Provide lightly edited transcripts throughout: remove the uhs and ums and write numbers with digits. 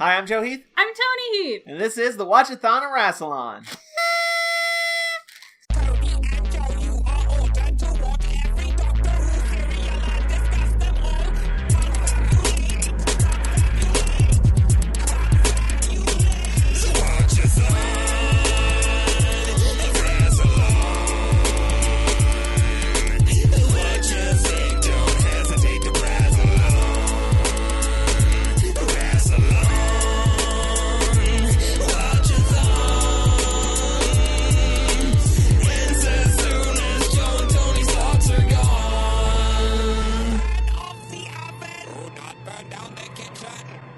Hi, I'm Joe Heath. I'm Toni Heath. And this is the Watch-A-Thon of Rassilon.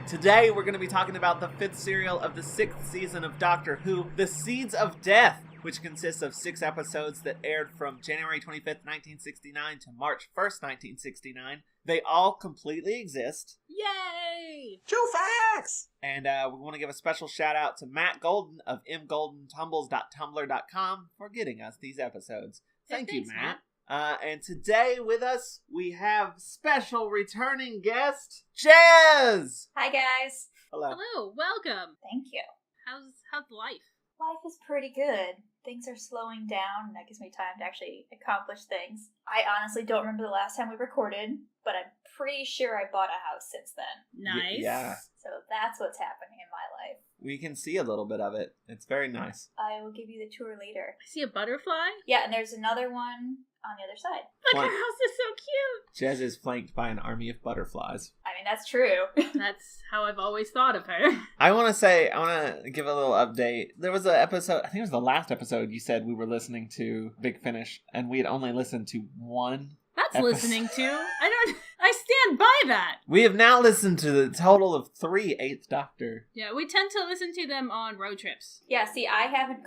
Today, we're going to be talking about the 5th serial of the 6th season of Doctor Who, The Seeds of Death, which consists of 6 episodes that aired from January 25th, 1969 to March 1st, 1969. They all completely exist. Yay! True facts! And we want to give a special shout out to Matt Golden of mgoldentumbles.tumblr.com for getting us these episodes. Thank you, Matt. And today with us, we have special returning guest, Jez! Hi, guys. Hello. Hello, welcome. Thank you. How's life? Life is pretty good. Things are slowing down, and that gives me time to actually accomplish things. I honestly don't remember the last time we recorded, but I'm pretty sure I bought a house since then. Nice. Yeah. So that's what's happening in my life. We can see a little bit of it. It's very nice. I will give you the tour later. I see a butterfly. Yeah, and there's another one on the other side. Look, her house is so cute. Jez is flanked by an army of butterflies. I mean, that's true. That's how I've always thought of her. I want to give a little update. There was an episode, I think it was the last episode, you said we were listening to Big Finish, and we had only listened to one. That's listening to. I stand by that. We have now listened to the total of 3 8th Doctor. Yeah, we tend to listen to them on road trips. Yeah, see, I haven't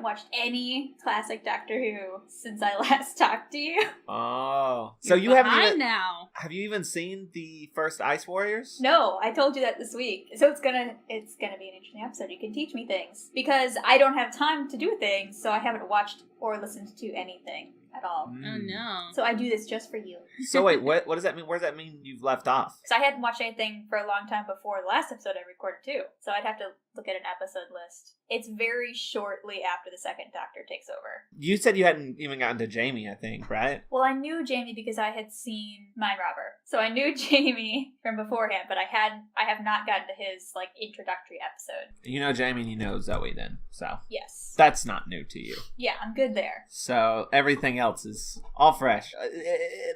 watched any classic Doctor Who since I last talked to you. Oh. So You're you haven't behind even... now. Have you even seen the first Ice Warriors? No, I told you that this week. So it's gonna be an interesting episode. You can teach me things. Because I don't have time to do things, so I haven't watched or listened to anything at all. Oh no. So I do this just for you. So wait, what does that mean? Where does that mean you've left off? Because I hadn't watched anything for a long time before the last episode I recorded too. So I'd have to look at an episode list. It's very shortly after the second Doctor takes over. You said you hadn't even gotten to Jamie, I think, right? Well, I knew Jamie because I had seen Mind Robber. So I knew Jamie from beforehand, but I have not gotten to his introductory episode. You know Jamie and you know Zoe then, so. Yes. That's not new to you. Yeah, I'm good there. So everything else is all fresh.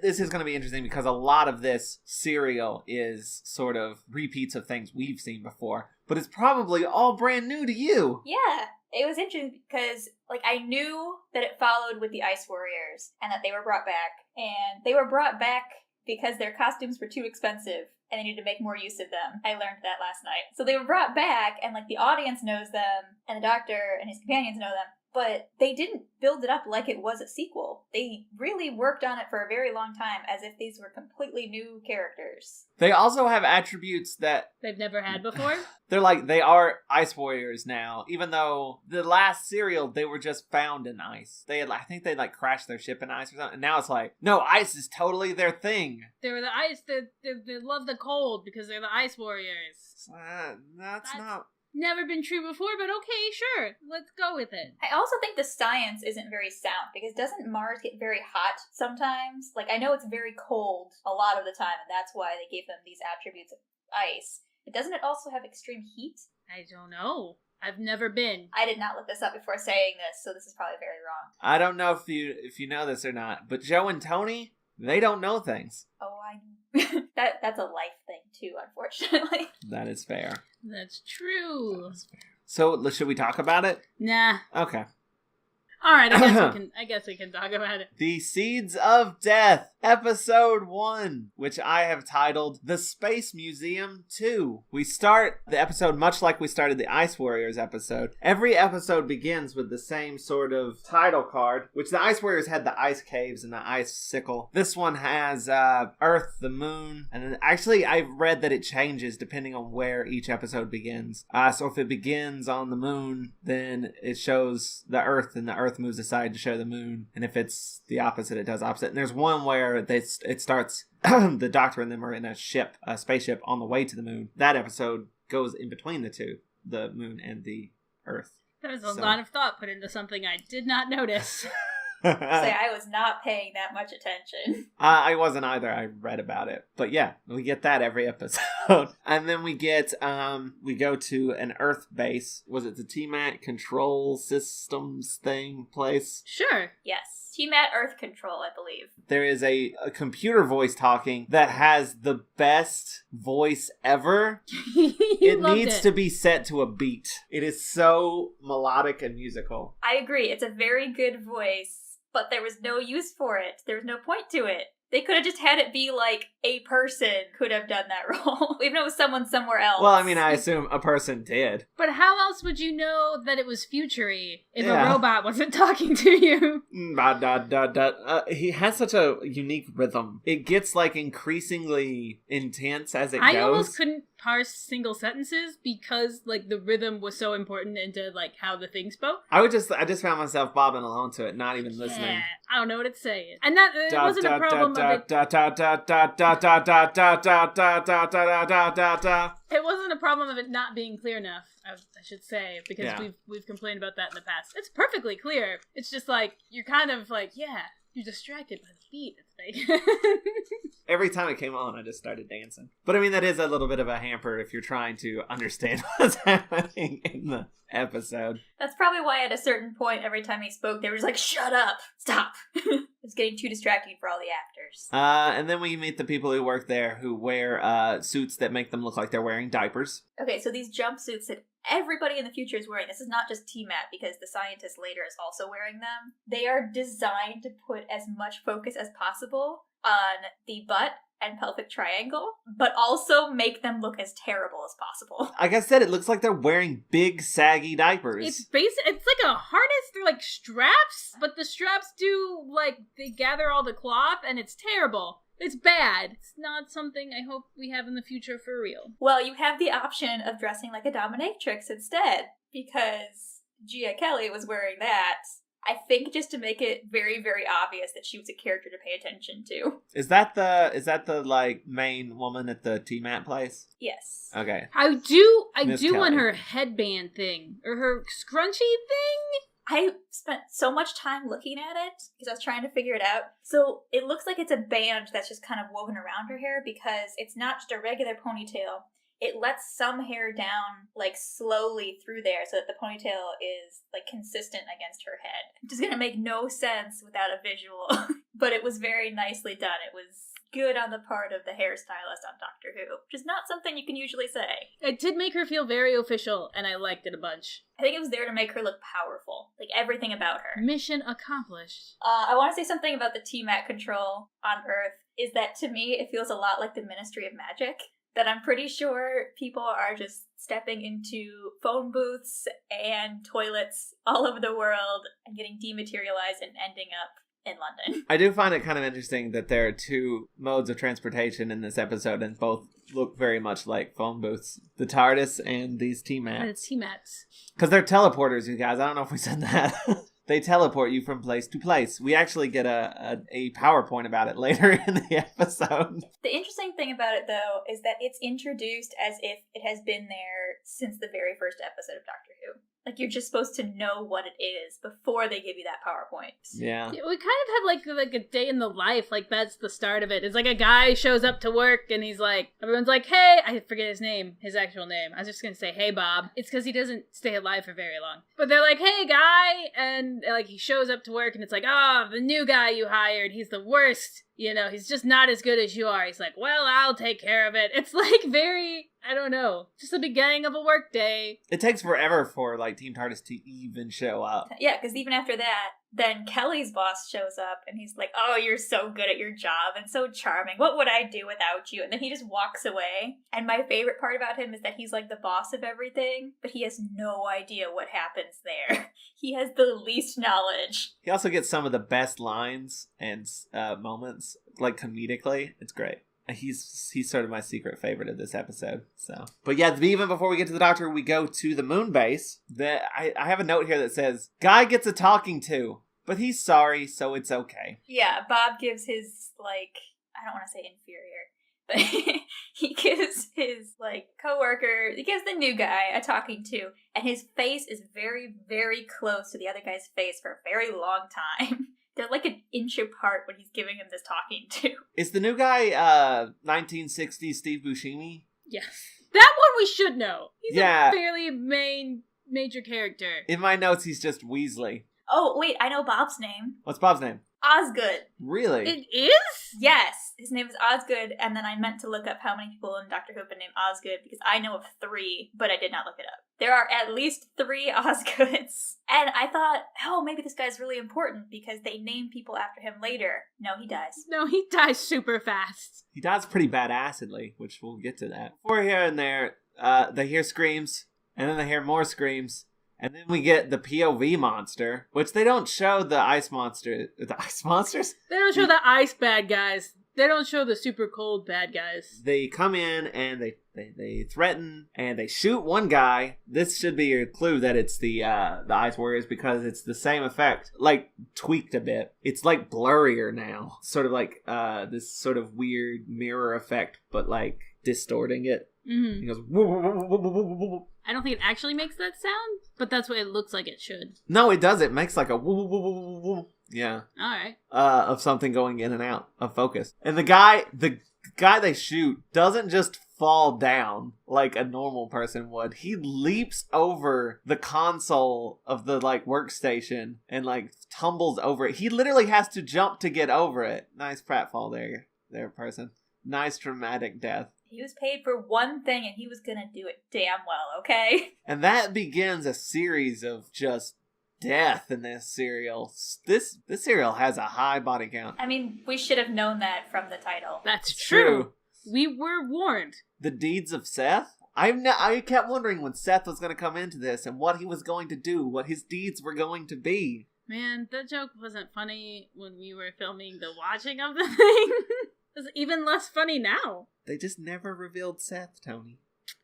This is going to be interesting because a lot of this serial is sort of repeats of things we've seen before, but it's probably all brand new to you. Yeah, it was interesting because I knew that it followed with the Ice Warriors and that they were brought back, and they were brought back because their costumes were too expensive and they needed to make more use of them. I learned that last night. So they were brought back, and the audience knows them and the Doctor and his companions know them. But they didn't build it up like it was a sequel. They really worked on it for a very long time as if these were completely new characters. They also have attributes that They've never had before. they are Ice Warriors now, even though the last serial they were just found in ice. I think they crashed their ship in ice or something. And now it's no, ice is totally their thing. They were the ice. They love the cold because they're the Ice Warriors. That's not. Never been true before, but okay, sure. Let's go with it. I also think the science isn't very sound, because doesn't Mars get very hot sometimes? I know it's very cold a lot of the time, and that's why they gave them these attributes of ice. But doesn't it also have extreme heat? I don't know. I've never been. I did not look this up before saying this, so this is probably very wrong. I don't know if you know this or not, but Joe and Toni, they don't know things. Oh, I know. That's a life thing too, unfortunately. That is fair. That's true. That is fair. So, should we talk about it? Nah. Okay. All right, I guess we can talk about it. The Seeds of Death, Episode 1, which I have titled The Space Museum 2. We start the episode much like we started the Ice Warriors episode. Every episode begins with the same sort of title card, which the Ice Warriors had the ice caves and the ice sickle. This one has Earth, the moon, and then actually I've read that it changes depending on where each episode begins. So if it begins on the moon, then it shows the Earth, and the Earth moves aside to show the moon, and if it's the opposite, it does opposite. And there's one where it starts the Doctor and them are in a spaceship on the way to the moon. That episode goes in between the two, the moon and the Earth. There was a lot of thought put into something I did not notice. I was not paying that much attention. I wasn't either. I read about it. But yeah, we get that every episode. And then we go to an Earth base. Was it the TMAT Control Systems place? Sure. Yes. TMAT Earth Control, I believe. There is a computer voice talking that has the best voice ever. It needs to be set to a beat. It is so melodic and musical. I agree. It's a very good voice, but there was no use for it. There was no point to it. They could have just had it be like a person could have done that role, even if it was someone somewhere else. Well, I mean, I assume a person did. But how else would you know that it was future-y if a robot wasn't talking to you? He has such a unique rhythm. It gets like increasingly intense as it goes. I almost couldn't parse single sentences because like the rhythm was so important into like how the thing spoke. I just found myself bobbing along to it, not even listening. Yeah, I don't know what it's saying. And that it wasn't a problem of it. It wasn't a problem of it not being clear enough, I should say, because we've complained about that in the past. It's perfectly clear. It's just like you're kind of like, you're distracted by the beat. It's like every time it came on, I just started dancing. But I mean, that is a little bit of a hamper if you're trying to understand what's happening in the episode. That's probably why at a certain point, every time he spoke, they were just like, shut up, stop. It's getting too distracting for all the actors. And then we meet the people who work there who wear suits that make them look like they're wearing diapers. Okay, so these jumpsuits that everybody in the future is wearing, this is not just TMAT because the scientist later is also wearing them. They are designed to put as much focus as possible on the butt and pelvic triangle, but also make them look as terrible as possible. Like I said, it looks like they're wearing big, saggy diapers. It's like a harness. They're like straps, but the straps they gather all the cloth, and it's terrible. It's bad. It's not something I hope we have in the future for real. Well, you have the option of dressing like a dominatrix instead, because Gia Kelly was wearing that. I think just to make it very, very obvious that she was a character to pay attention to. Is that the like main woman at the TMAT place? Yes. Okay. I do Kelly. want her headband thing or her scrunchy thing. I spent so much time looking at it because I was trying to figure it out. So it looks like it's a band that's just kind of woven around her hair because it's not just a regular ponytail. It lets some hair down, like, slowly through there so that the ponytail is, like, consistent against her head. Which is going to make no sense without a visual. But it was very nicely done. It was good on the part of the hairstylist on Doctor Who, which is not something you can usually say. It did make her feel very official, and I liked it a bunch. I think it was there to make her look powerful. Like, everything about her. Mission accomplished. I want to say something about the TMAT control on Earth, is that to me, it feels a lot like the Ministry of Magic. That I'm pretty sure people are just stepping into phone booths and toilets all over the world and getting dematerialized and ending up in London. I do find it kind of interesting that there are two modes of transportation in this episode and both look very much like phone booths. The TARDIS and these TMATs. And it's TMATs. Because they're teleporters, you guys. I don't know if we said that. They teleport you from place to place. We actually get a PowerPoint about it later in the episode. The interesting thing about it, though, is that it's introduced as if it has been there since the very first episode of Doctor Who. Like, you're just supposed to know what it is before they give you that PowerPoint. Yeah. We kind of had, like a day in the life. Like, that's the start of it. It's like a guy shows up to work, and he's like, everyone's like, hey, I forget his name, his actual name. I was just gonna say, hey, Bob. It's because he doesn't stay alive for very long. But they're like, hey, guy, and, like, he shows up to work, and it's like, the new guy you hired, he's the worst. You know, he's just not as good as you are. He's like, well, I'll take care of it. It's like very, I don't know, just the beginning of a work day. It takes forever for, like, Team TARDIS to even show up. Yeah, because even after that, then Kelly's boss shows up and he's like, oh, you're so good at your job and so charming. What would I do without you? And then he just walks away. And my favorite part about him is that he's like the boss of everything, but he has no idea what happens there. He has the least knowledge. He also gets some of the best lines and moments, like comedically. It's great. He's sort of my secret favorite of this episode. So, but yeah, even before we get to the Doctor, we go to the moon base. I have a note here that says, Guy gets a talking to, but he's sorry, so it's okay. Yeah, Bob gives his, like, I don't want to say inferior, But he gives his, like, coworker, he gives the new guy a talking to, and his face is very, very close to the other guy's face for a very long time. They're like an inch apart when he's giving him this talking to. Is the new guy 1960s Steve Buscemi? Yes. That one we should know. He's Yeah. a fairly major character. In my notes, he's just Weasley. Oh, wait, I know Bob's name. What's Bob's name? Osgood. Really? It is? Yes, his name is Osgood, and then I meant to look up how many people in Doctor Who have been named Osgood, because I know of 3, but I did not look it up. There are at least 3 Osgoods. And I thought, oh, maybe this guy's really important, because they name people after him later. No, he dies. No, he dies super fast. He dies pretty badassedly, which we'll get to that. Before here and there, they hear screams, and then they hear more screams. And then we get the POV monster, which they don't show the ice monster. The ice monsters? They don't show the ice bad guys. They don't show the super cold bad guys. They come in and they threaten and they shoot one guy. This should be your clue that it's the Ice Warriors because it's the same effect, like tweaked a bit. It's like blurrier now, sort of like this sort of weird mirror effect, but like distorting it. Mm-hmm. He goes, woo, woo, woo, woo, woo, woo, woo. I don't think it actually makes that sound, but that's what it looks like it should. No, it does. It makes like a woo, woo, woo, woo, woo, woo. Yeah. All right. Of something going in and out of focus. And the guy they shoot doesn't just fall down like a normal person would. He leaps over the console of the like workstation and like tumbles over it. He literally has to jump to get over it. Nice pratfall there, person. Nice dramatic death. He was paid for one thing, and he was gonna do it damn well, okay? And that begins a series of just death in this serial. This serial has a high body count. I mean, we should have known that from the title. That's It's true. We were warned. The deeds of Seth? I kept wondering when Seth was going to come into this and what he was going to do, what his deeds were going to be. Man, that joke wasn't funny when we were filming the watching of the thing. It's even less funny now. They just never revealed Seth, Toni.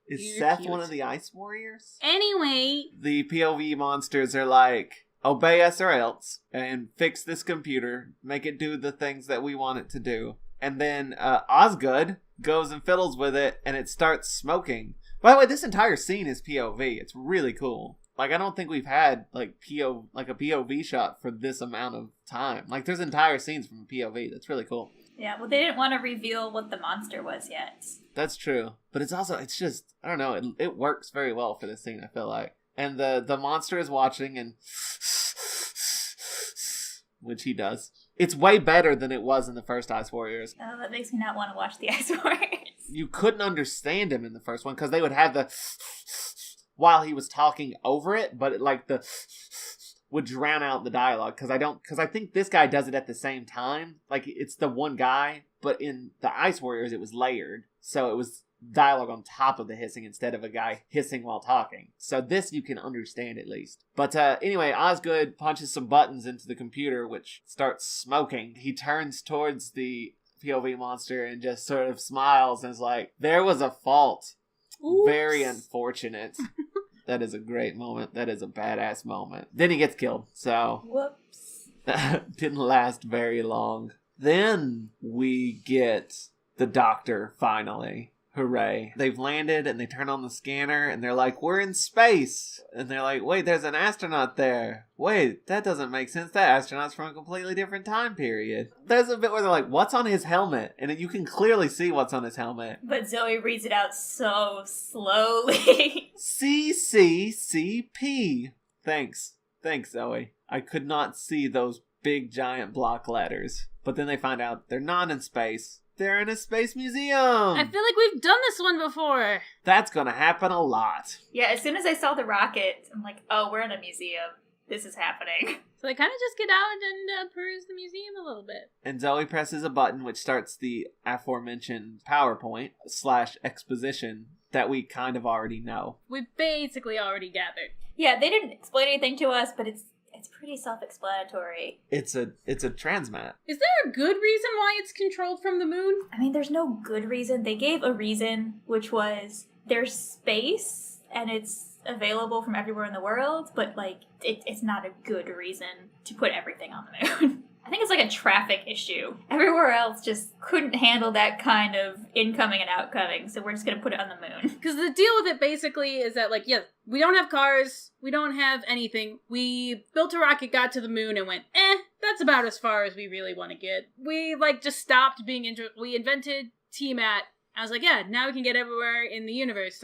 Is You're Seth cute. one of the Ice Warriors? Anyway, The POV monsters are like, obey us or else, and fix this computer, make it do the things that we want it to do. And then Osgood goes and fiddles with it, and it starts smoking. By the way, this entire scene is POV. It's really cool. Like, I don't think we've had like a POV shot for this amount of time. Like, there's entire scenes from a POV. That's really cool. Yeah, well, they didn't want to reveal what the monster was yet. That's true. But it's just, I don't know, it works very well for this scene, I feel like. And the monster is watching and which he does. It's way better than it was in the first Ice Warriors. Oh, that makes me not want to watch the Ice Warriors. You couldn't understand him in the first one because they would have the while he was talking over it, but the would drown out the dialogue because I think this guy does it at the same time. Like, it's the one guy, but in the Ice Warriors it was layered, so it was dialogue on top of the hissing instead of a guy hissing while talking. So this you can understand at least. But anyway, Osgood punches some buttons into the computer, which starts smoking. He turns towards the POV monster and just sort of smiles and is like, there was a fault. oops. Very unfortunate. That is a great moment. That is a badass moment. Then he gets killed, so Whoops. that didn't last very long. Then we get the doctor, finally. Hooray. They've landed and they turn on the scanner and they're like, we're in space. And they're like, wait, there's an astronaut there. Wait, that doesn't make sense. That astronaut's from a completely different time period. There's a bit where they're like, what's on his helmet? And you can clearly see what's on his helmet. But Zoe reads it out so slowly. CCCP. Thanks, Zoe. I could not see those big giant block letters. But then they find out they're not in space. They're in a space museum. I feel like we've done this one before. That's gonna happen a lot. Yeah, as soon as I saw the rocket, I'm like, oh, we're in a museum. This is happening. So they kind of just get out and peruse the museum a little bit. And Zoe presses a button which starts the aforementioned PowerPoint/exposition that we kind of already know. We basically already gathered. Yeah, they didn't explain anything to us, but it's pretty self-explanatory. It's a transmat. Is there a good reason why it's controlled from the moon? I mean, there's no good reason. They gave a reason, which was there's space and it's available from everywhere in the world, but like it's not a good reason to put everything on the moon. I think it's like a traffic issue. Everywhere else just couldn't handle that kind of incoming and outgoing, so we're just gonna put it on the moon. Because the deal with it basically is that, like, yeah, we don't have cars, we don't have anything. We built a rocket, got to the moon, and went, that's about as far as we really want to get. We, like, just stopped being we invented TMAT. I was like, yeah, now we can get everywhere in the universe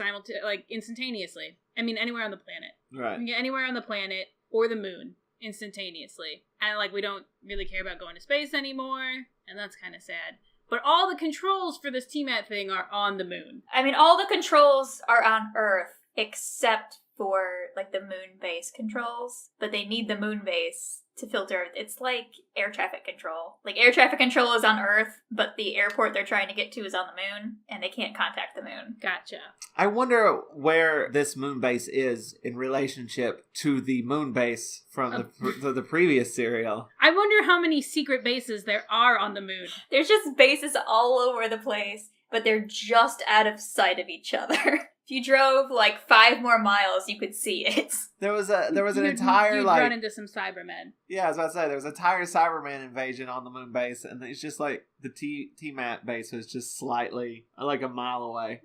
instantaneously. I mean, anywhere on the planet. Right. We can get anywhere on the planet or the moon instantaneously. And, like, we don't really care about going to space anymore, and that's kind of sad. But all the controls for this TMAT thing are on the moon. I mean, all the controls are on Earth, except for, like, the moon base controls. But they need the moon base to filter. It's like air traffic control. Like, air traffic control is on Earth, but the airport they're trying to get to is on the moon, and they can't contact the moon. Gotcha. I wonder where this moon base is in relationship to the moon base from the previous serial. I wonder how many secret bases there are on the moon. There's just bases all over the place, but they're just out of sight of each other. If you drove like 5 more miles, you could see it. There was an entire you'd like run into some Cybermen. Yeah, I was about to say there was an entire Cyberman invasion on the moon base, and it's just like the TMAT base was just slightly like a mile away.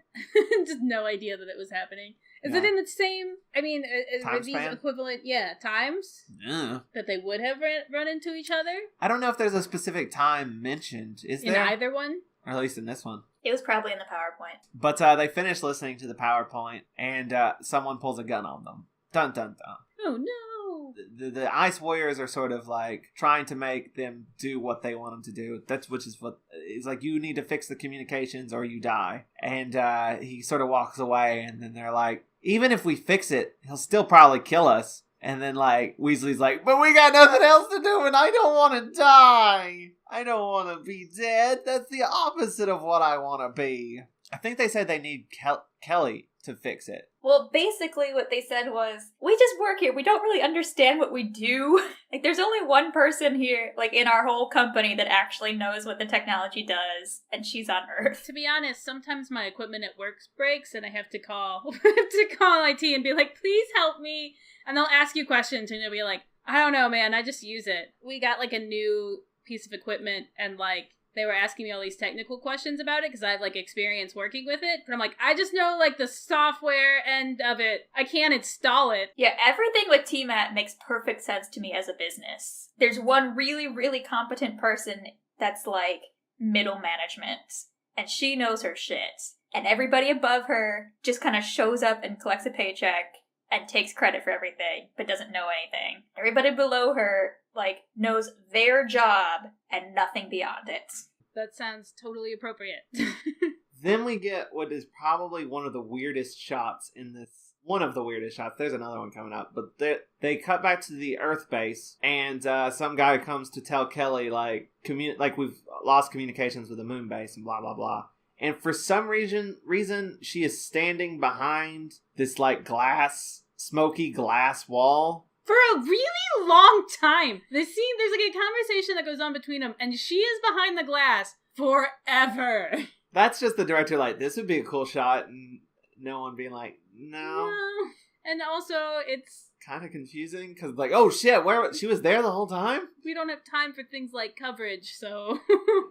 Just no idea that it was happening. Is Yeah. it in the same? I mean, Time are these span? equivalent? Yeah, times Yeah. that they would have run into each other I don't know if there's a specific time mentioned. Is in there? either one. Or at least in this one. It was probably in the PowerPoint. But they finish listening to the PowerPoint, and someone pulls a gun on them. Dun dun dun. Oh no! The Ice Warriors are sort of like trying to make them do what they want them to do. Which is what is like, you need to fix the communications or you die. And he sort of walks away, and then they're like, even if we fix it, he'll still probably kill us. And then like Weasley's like, but we got nothing else to do, and I don't want to die. I don't want to be dead. That's the opposite of what I want to be. I think they said they need Kelly to fix it. Well, basically what they said was, we just work here. We don't really understand what we do. Like, there's only one person here, like, in our whole company that actually knows what the technology does, and she's on Earth. To be honest, sometimes my equipment at work breaks, and I have to call IT and be like, please help me. And they'll ask you questions, and you'll be like, I don't know, man, I just use it. We got, like, a new piece of equipment, and, like, they were asking me all these technical questions about it, because I have, like, experience working with it. But I'm like, I just know, like, the software end of it. I can't install it. Yeah, everything with TMAT makes perfect sense to me as a business. There's one really, really competent person that's, like, middle management, and she knows her shit. And everybody above her just kind of shows up and collects a paycheck and takes credit for everything, but doesn't know anything. Everybody below her, like, knows their job and nothing beyond it. That sounds totally appropriate. Then we get what is probably one of the weirdest shots in this. One of the weirdest shots. There's another one coming up. But they cut back to the Earth base, and some guy comes to tell Kelly, like we've lost communications with the moon base and blah, blah, blah. And for some reason, she is standing behind this, like, smoky glass wall. For a really long time. There's like a conversation that goes on between them, and she is behind the glass forever. That's just the director, like, this would be a cool shot, and no one being like, no. And also, it's Kind of confusing, because, like, oh shit, she was there the whole time? we don't have time for things like coverage, so...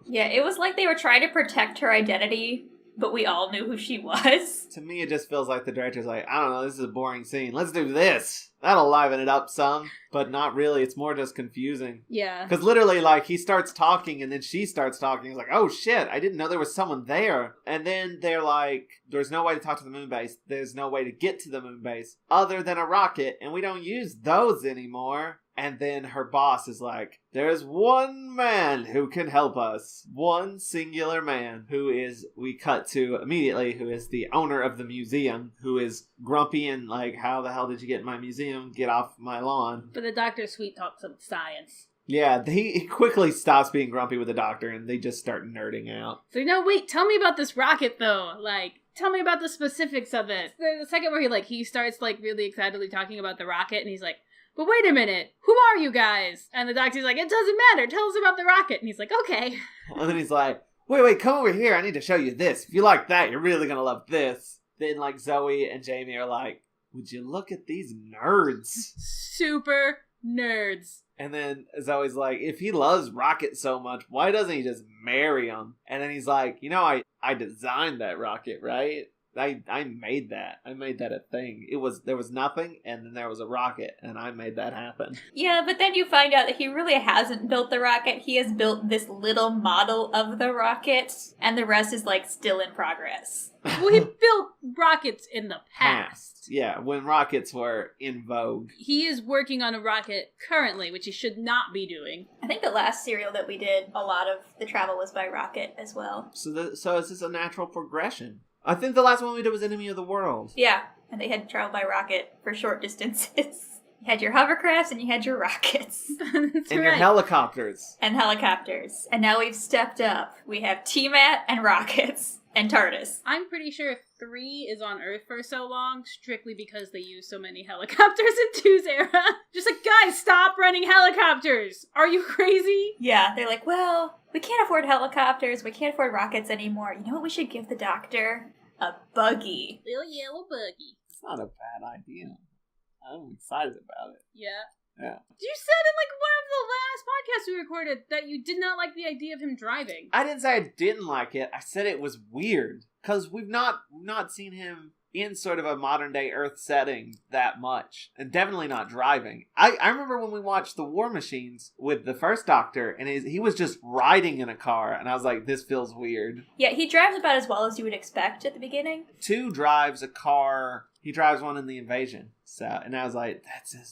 Yeah, it was like they were trying to protect her identity, but we all knew who she was. To me, it just feels like the director's like, I don't know, this is a boring scene. Let's do this. That'll liven it up some, but not really. It's more just confusing. Yeah. Because literally, like, he starts talking, and then she starts talking. He's like, oh shit, I didn't know there was someone there. And then they're like, there's no way to talk to the moon base. There's no way to get to the moon base other than a rocket, and we don't use those anymore. And then her boss is like, there's one man who can help us. One singular man who is, we cut to immediately, who is the owner of the museum, who is grumpy and like, how the hell did you get in my museum? Get off my lawn. But the doctor sweet talks of science. Yeah, he quickly stops being grumpy with the doctor and they just start nerding out. So, no, wait, tell me about this rocket, though. Like, tell me about the specifics of it. There's a second where he starts, like, really excitedly talking about the rocket, and he's like, but wait a minute, who are you guys? And the doctor's like, it doesn't matter, tell us about the rocket. And he's like, okay. And then he's like, wait, come over here, I need to show you this. If you like that, you're really gonna love this. Then, like, Zoe and Jamie are like, would you look at these nerds? Super nerds. And then Zoe's like, if he loves Rocket so much, why doesn't he just marry him? And then he's like, I designed that rocket, right? I made that. I made that a thing. There was nothing, and then there was a rocket, and I made that happen. Yeah, but then you find out that he really hasn't built the rocket. He has built this little model of the rocket, and the rest is, like, still in progress. Well, he built rockets in the past. Yeah, when rockets were in vogue. He is working on a rocket currently, which he should not be doing. I think the last serial that we did, a lot of the travel was by rocket as well. So is this a natural progression? I think the last one we did was Enemy of the World. Yeah, and they had to travel by rocket for short distances. You had your hovercrafts and you had your rockets. That's and right. your helicopters. And helicopters. And now we've stepped up. We have T-Mat and rockets. And TARDIS. I'm pretty sure 3 is on Earth for so long, strictly because they use so many helicopters in 2's era. Just like, guys, stop running helicopters! Are you crazy? Yeah, they're like, well, we can't afford helicopters, we can't afford rockets anymore. You know what we should give the Doctor? A buggy. Little yellow buggy. It's not a bad idea. I'm excited about it. Yeah. Yeah. You said in like one of the last podcasts we recorded that you did not like the idea of him driving. I didn't say I didn't like it. I said it was weird. Because we've not seen him in sort of a modern day Earth setting that much. And definitely not driving. I remember when we watched The War Machines with the first Doctor, and he was just riding in a car, and I was like, this feels weird. Yeah, he drives about as well as you would expect at the beginning. 2 drives a car. He drives one in The Invasion. So, and I was like,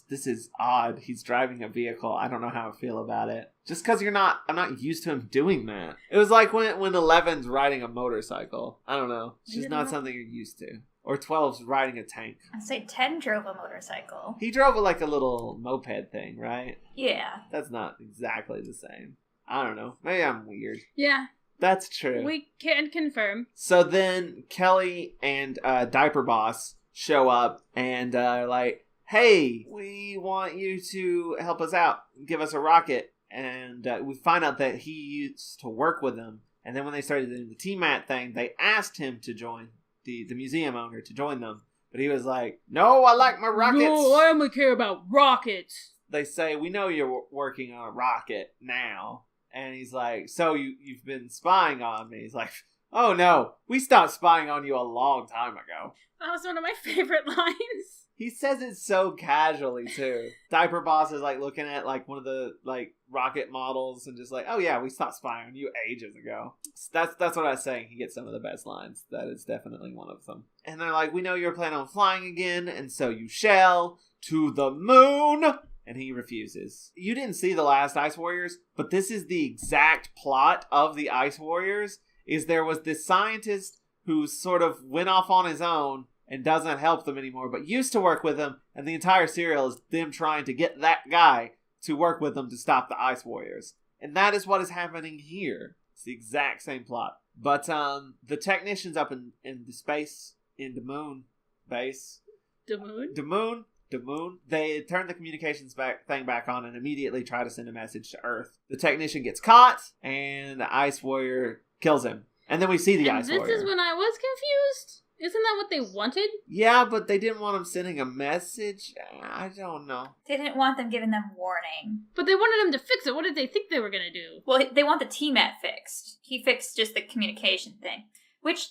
this is odd. He's driving a vehicle. I don't know how I feel about it. Just because I'm not used to him doing that. It was like when 11's riding a motorcycle. I don't know. It's just not something you're used to. Or 12's riding a tank. I'd say 10 drove a motorcycle. He drove like a little moped thing, right? Yeah. That's not exactly the same. I don't know. Maybe I'm weird. Yeah. That's true. We can confirm. So then Kelly and Diaper Boss show up and like, hey, we want you to help us out, give us a rocket. And we find out that he used to work with them. And then when they started doing the T-Mat thing, they asked him to join, the museum owner to join them. But he was like, no, I like my rockets. No, I only care about rockets. They say, we know you're working on a rocket now. And he's like, so you've been spying on me. He's like, oh no, we stopped spying on you a long time ago. That was one of my favorite lines. He says it so casually too. Diaper Boss is like looking at like one of the like rocket models and just like, oh yeah, we stopped spying on you ages ago. That's what I was saying. He gets some of the best lines. That is definitely one of them. And they're like, we know you're planning on flying again, and so you shall, to the moon. And he refuses. You didn't see the last Ice Warriors, but this is the exact plot of the Ice Warriors. Is there was this scientist who sort of went off on his own and doesn't help them anymore, but used to work with them, and the entire serial is them trying to get that guy to work with them to stop the Ice Warriors. And that is what is happening here. It's the exact same plot. But the technicians up in the space, in the moon base. The moon? The moon. They turn the communications thing back on and immediately try to send a message to Earth. The technician gets caught, and the Ice Warrior kills him. And then we see the Ice Warrior. This is when I was confused? Isn't that what they wanted? Yeah, but they didn't want him sending a message. I don't know. They didn't want them giving them warning. But they wanted him to fix it. What did they think they were going to do? Well, they want the T-Mat fixed. He fixed just the communication thing.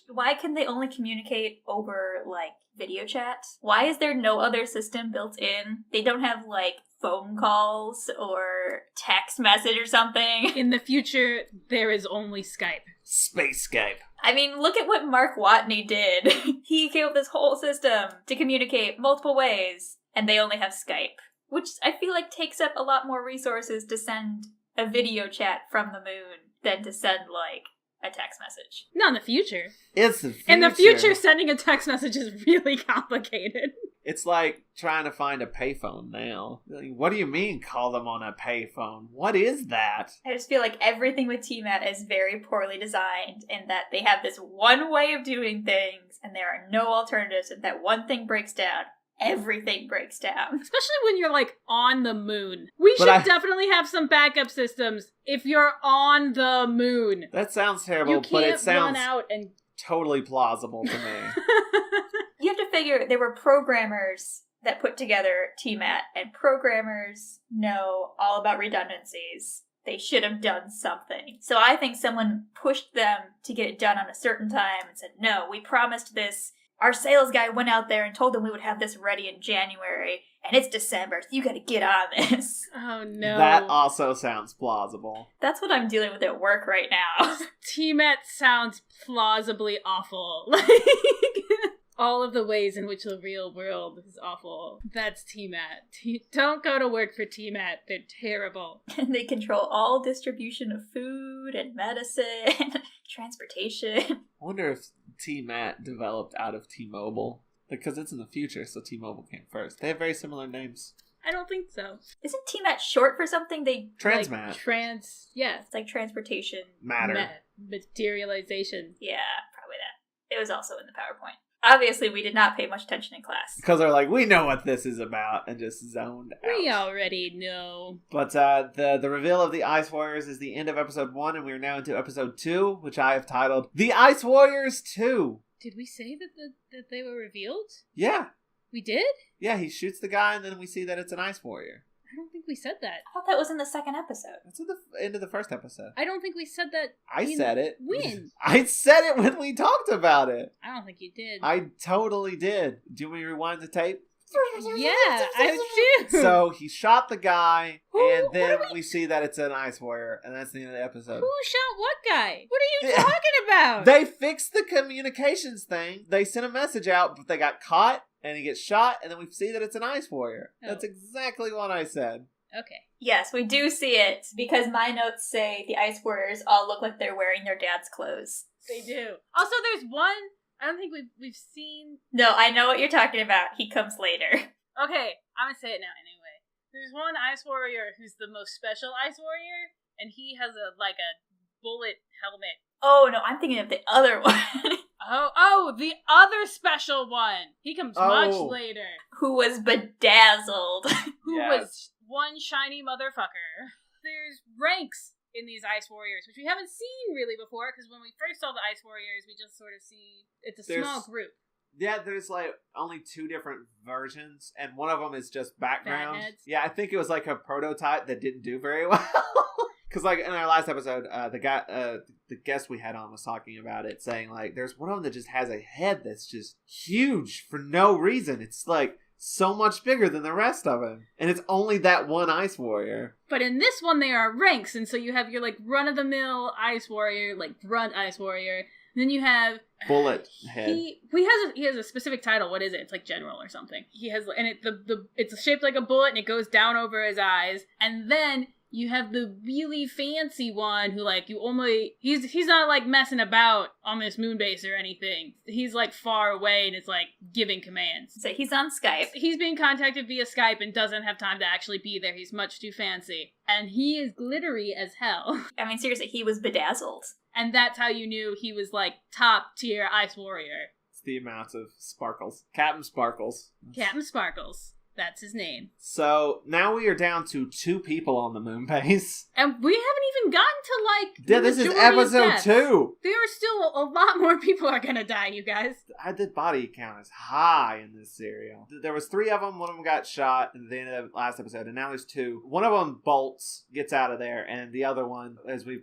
Why can they only communicate over, like, video chat? Why is there no other system built in? They don't have, like, phone calls or text message or something. In the future, there is only Skype. Space Skype. I mean, look at what Mark Watney did. He came up with this whole system to communicate multiple ways, and they only have Skype. Which I feel like takes up a lot more resources to send a video chat from the moon than to send, like, a text message. Not in the future. It's the future. In the future, sending a text message is really complicated. It's like trying to find a payphone now. What do you mean call them on a payphone? What is that? I just feel like everything with T-Mat is very poorly designed in that they have this one way of doing things and there are no alternatives. If that one thing breaks down, everything breaks down. Especially when you're, like, on the moon. We should definitely have some backup systems if you're on the moon. That sounds terrible, but it sounds run out and totally plausible to me. You have to figure there were programmers that put together TMAT, and programmers know all about redundancies. They should have done something. So I think someone pushed them to get it done on a certain time and said, no, we promised this. Our sales guy went out there and told them we would have this ready in January, and it's December, so you gotta get on this. Oh no. That also sounds plausible. That's what I'm dealing with at work right now. TMAT sounds plausibly awful. Like, all of the ways in which the real world is awful. That's TMAT. Don't go to work for TMAT. They're terrible. And they control all distribution of food and medicine, transportation. I wonder if TMAT developed out of T-Mobile. Because it's in the future, so T-Mobile came first. They have very similar names. I don't think so. Isn't TMAT short for something? Transmat. Yeah. It's like transportation. Matter. Materialization. Yeah, probably that. It was also in the PowerPoint. Obviously, we did not pay much attention in class. Because they're like, we know what this is about, and just zoned out. We already know. But the reveal of the Ice Warriors is the end of episode 1, and we are now into episode 2, which I have titled The Ice Warriors 2. Did we say that they were revealed? Yeah. We did? Yeah, he shoots the guy, and then we see that it's an Ice Warrior. I don't think we said that. I thought that was in the second episode. That's at the end of the first episode. I don't think we said that. I said it. When? I said it when we talked about it. I don't think you did. I totally did. Do you want me to rewind the tape? Yeah, I do. So he shot the guy, and then What are we see that it's an Ice Warrior, and that's the end of the episode. Who shot what guy? What are you talking about? They fixed the communications thing. They sent a message out, but they got caught, and he gets shot, and then we see that it's an Ice Warrior. Oh. That's exactly what I said. Okay. Yes, we do see it, because my notes say the Ice Warriors all look like they're wearing their dad's clothes. They do. Also, there's one. I don't think we've seen. No, I know what you're talking about. He comes later. Okay, I'm gonna say it now anyway. There's one Ice Warrior who's the most special Ice Warrior, and he has a bullet helmet. Oh, no, I'm thinking of the other one. Oh, the other special one. He comes much later. Who was bedazzled. Who was one shiny motherfucker. There's ranks in these Ice Warriors, which we haven't seen really before, because when we first saw the Ice Warriors, we just sort of see it's a small group. Yeah, there's only 2 different versions, and one of them is just background. Fatheads. Yeah, I think it was a prototype that didn't do very well. Because in our last episode, the guest we had on was talking about it, saying there's one of them that just has a head that's just huge for no reason. It's so much bigger than the rest of him, and it's only that one Ice Warrior. But in this one, there are ranks, and so you have your run-of-the-mill Ice Warrior, grunt Ice Warrior. Then you have Bullet Head. He has a specific title. What is it? It's general or something. He has, and it's shaped like a bullet, and it goes down over his eyes. And then you have the really fancy one who he's not messing about on this moon base or anything. He's far away and it's giving commands. So he's on Skype. He's being contacted via Skype and doesn't have time to actually be there. He's much too fancy. And he is glittery as hell. I mean, seriously, he was bedazzled. And that's how you knew he was top tier Ice Warrior. It's the amount of sparkles. Captain Sparkles. Captain Sparkles. That's his name. So now we are down to 2 people on the moon base. And we haven't even gotten to yeah, this is episode 2. There are still a lot more people are gonna die, you guys. The body count is high in this serial. There was 3 of them. One of them got shot at the end of the last episode, and now there's 2. One of them bolts, gets out of there, and the other one, as we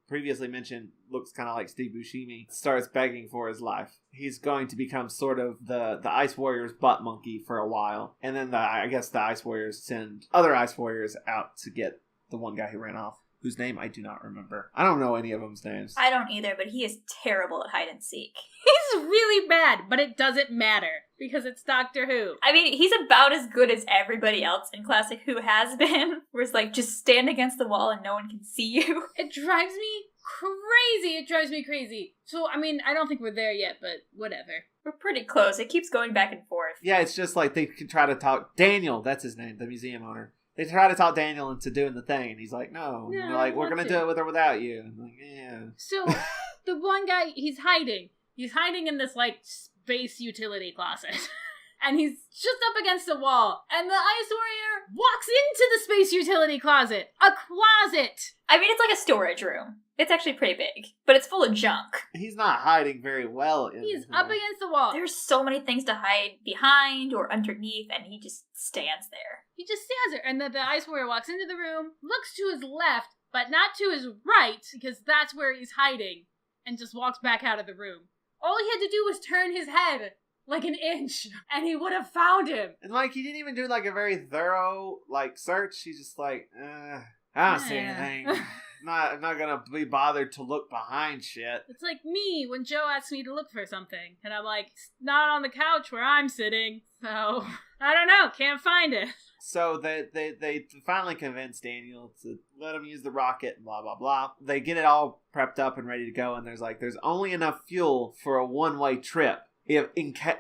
previously mentioned, looks kind of like Steve Buscemi, starts begging for his life. He's going to become sort of the Ice Warriors' butt monkey for a while. And then I guess the Ice Warriors send other Ice Warriors out to get the one guy who ran off, whose name I do not remember. I don't know any of them's names. I don't either, but he is terrible at hide and seek. He's really bad, but it doesn't matter because it's Doctor Who. I mean, he's about as good as everybody else in Classic Who has been, where it's just stand against the wall and no one can see you. It drives me crazy. It drives me crazy. So, I mean, I don't think we're there yet, but whatever. We're pretty close. It keeps going back and forth. Yeah, it's just they can try to talk... Daniel, that's his name, the museum owner. They try to talk Daniel into doing the thing, and he's like, no. And they're we're going to do it with or without you. And yeah. So, the one guy, he's hiding. He's hiding in this, space utility closet. And he's just up against the wall. And the Ice Warrior walks into the space utility closet. A closet! I mean, it's like a storage room. It's actually pretty big, but it's full of junk. He's not hiding very well in He's here. up against the wall. There's so many things to hide behind or underneath, and he just stands there. He just stands there, and the Ice Warrior walks into the room, looks to his left, but not to his right, because that's where he's hiding, and just walks back out of the room. All he had to do was turn his head like an inch, and he would have found him. And, like, he didn't even do, like, a very thorough, like, search. He's just like, I don't see anything. I'm not gonna be bothered to look behind shit. It's like me when Joe asks me to look for something, and I'm like, it's not on the couch where I'm sitting, so I don't know, can't find it. So they finally convince Daniel to let him use the rocket and blah, blah, blah. They get it all prepped up and ready to go, and there's only enough fuel for a one-way trip. They're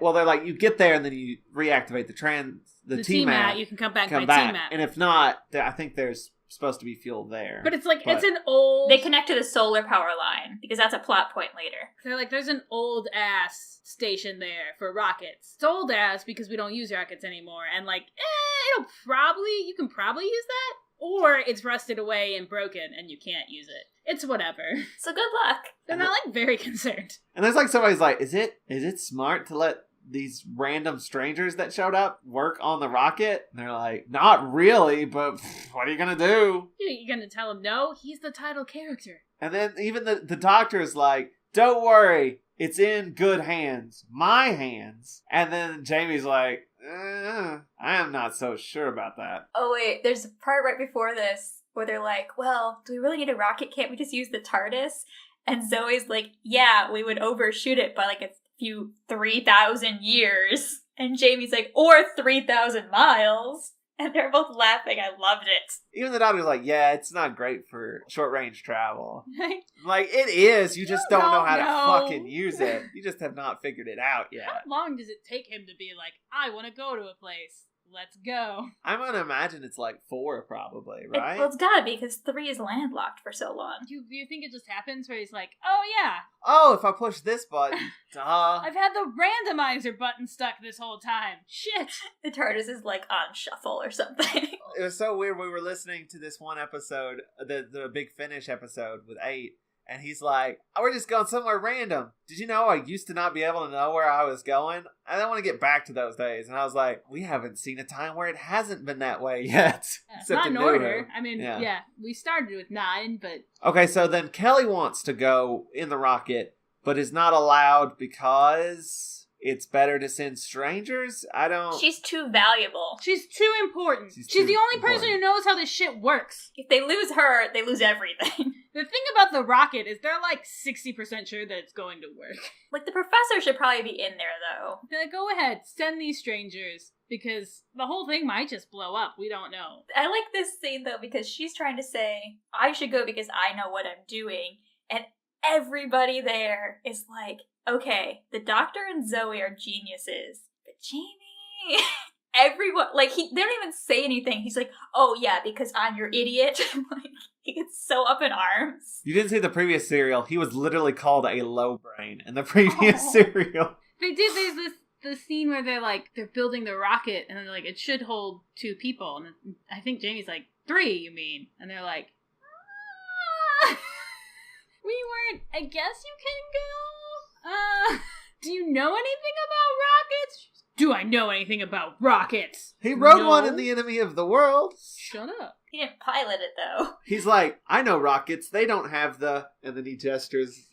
like, you get there and then you reactivate the T-Mat. You can come back by T-Mat. And if not, I think there's supposed to be fuel there. But it's like, it's an old... They connect to the solar power line, because that's a plot point later. They're like, there's an old-ass station there for rockets. It's old-ass because we don't use rockets anymore, and like, you can probably use that, or it's rusted away and broken, and you can't use it. It's whatever. So good luck. They're not, like, very concerned. And there's like, somebody's like, is it smart to let these random strangers that showed up work on the rocket? And they're like, not really, but what are you gonna do? You're gonna tell him no? He's the title character. And then even the doctor is like, don't worry, it's in good hands. My hands. And then Jamie's like, I am not so sure about that. Oh wait, there's a part right before this where they're like, well, do we really need a rocket? Can't we just use the TARDIS? And Zoe's like, yeah, we would overshoot it by like a few 3,000 years. And Jamie's like, or 3,000 miles. And they're both laughing. I loved it. Even the doctor's like, yeah, it's not great for short-range travel. Like, it is. You just don't know how to fucking use it. You just have not figured it out yet. How long does it take him to be like, I want to go to a place? Let's go. I'm gonna imagine it's like 4 probably, right? It's gotta be, because 3 is landlocked for so long. Do you think it just happens where he's like, oh yeah. Oh, if I push this button, duh. I've had the randomizer button stuck this whole time. Shit. The TARDIS is like on shuffle or something. It was so weird. We were listening to this one episode, the Big Finish episode with 8. And he's like, oh, we're just going somewhere random. Did you know I used to not be able to know where I was going? I don't want to get back to those days. And I was like, we haven't seen a time where it hasn't been that way yet. Yeah, it's not in order. I mean, yeah, we started with 9, but... Okay, so then Kelly wants to go in the rocket, but is not allowed because... it's better to send strangers? She's too valuable. She's too important. She's the only person who knows how this shit works. If they lose her, they lose everything. The thing about the rocket is they're like 60% sure that it's going to work. Like, the professor should probably be in there, though. They're like, go ahead, send these strangers. Because the whole thing might just blow up. We don't know. I like this scene, though, because she's trying to say, I should go because I know what I'm doing. And everybody there is like, okay, the doctor and Zoe are geniuses, but Jamie, everyone, like, they don't even say anything. He's like, oh yeah, because I'm your idiot. Like, he gets so up in arms. You didn't see the previous serial. He was literally called a low brain in the previous serial. They did, there's the scene where they're building the rocket, and they're like, it should hold 2 people. And I think Jamie's like, 3, you mean? And they're like, we weren't, I guess you can go? Do you know anything about rockets? Do I know anything about rockets? He wrote one in The Enemy of the World. Shut up. He didn't pilot it, though. He's like, I know rockets. They don't have the... And then he gestures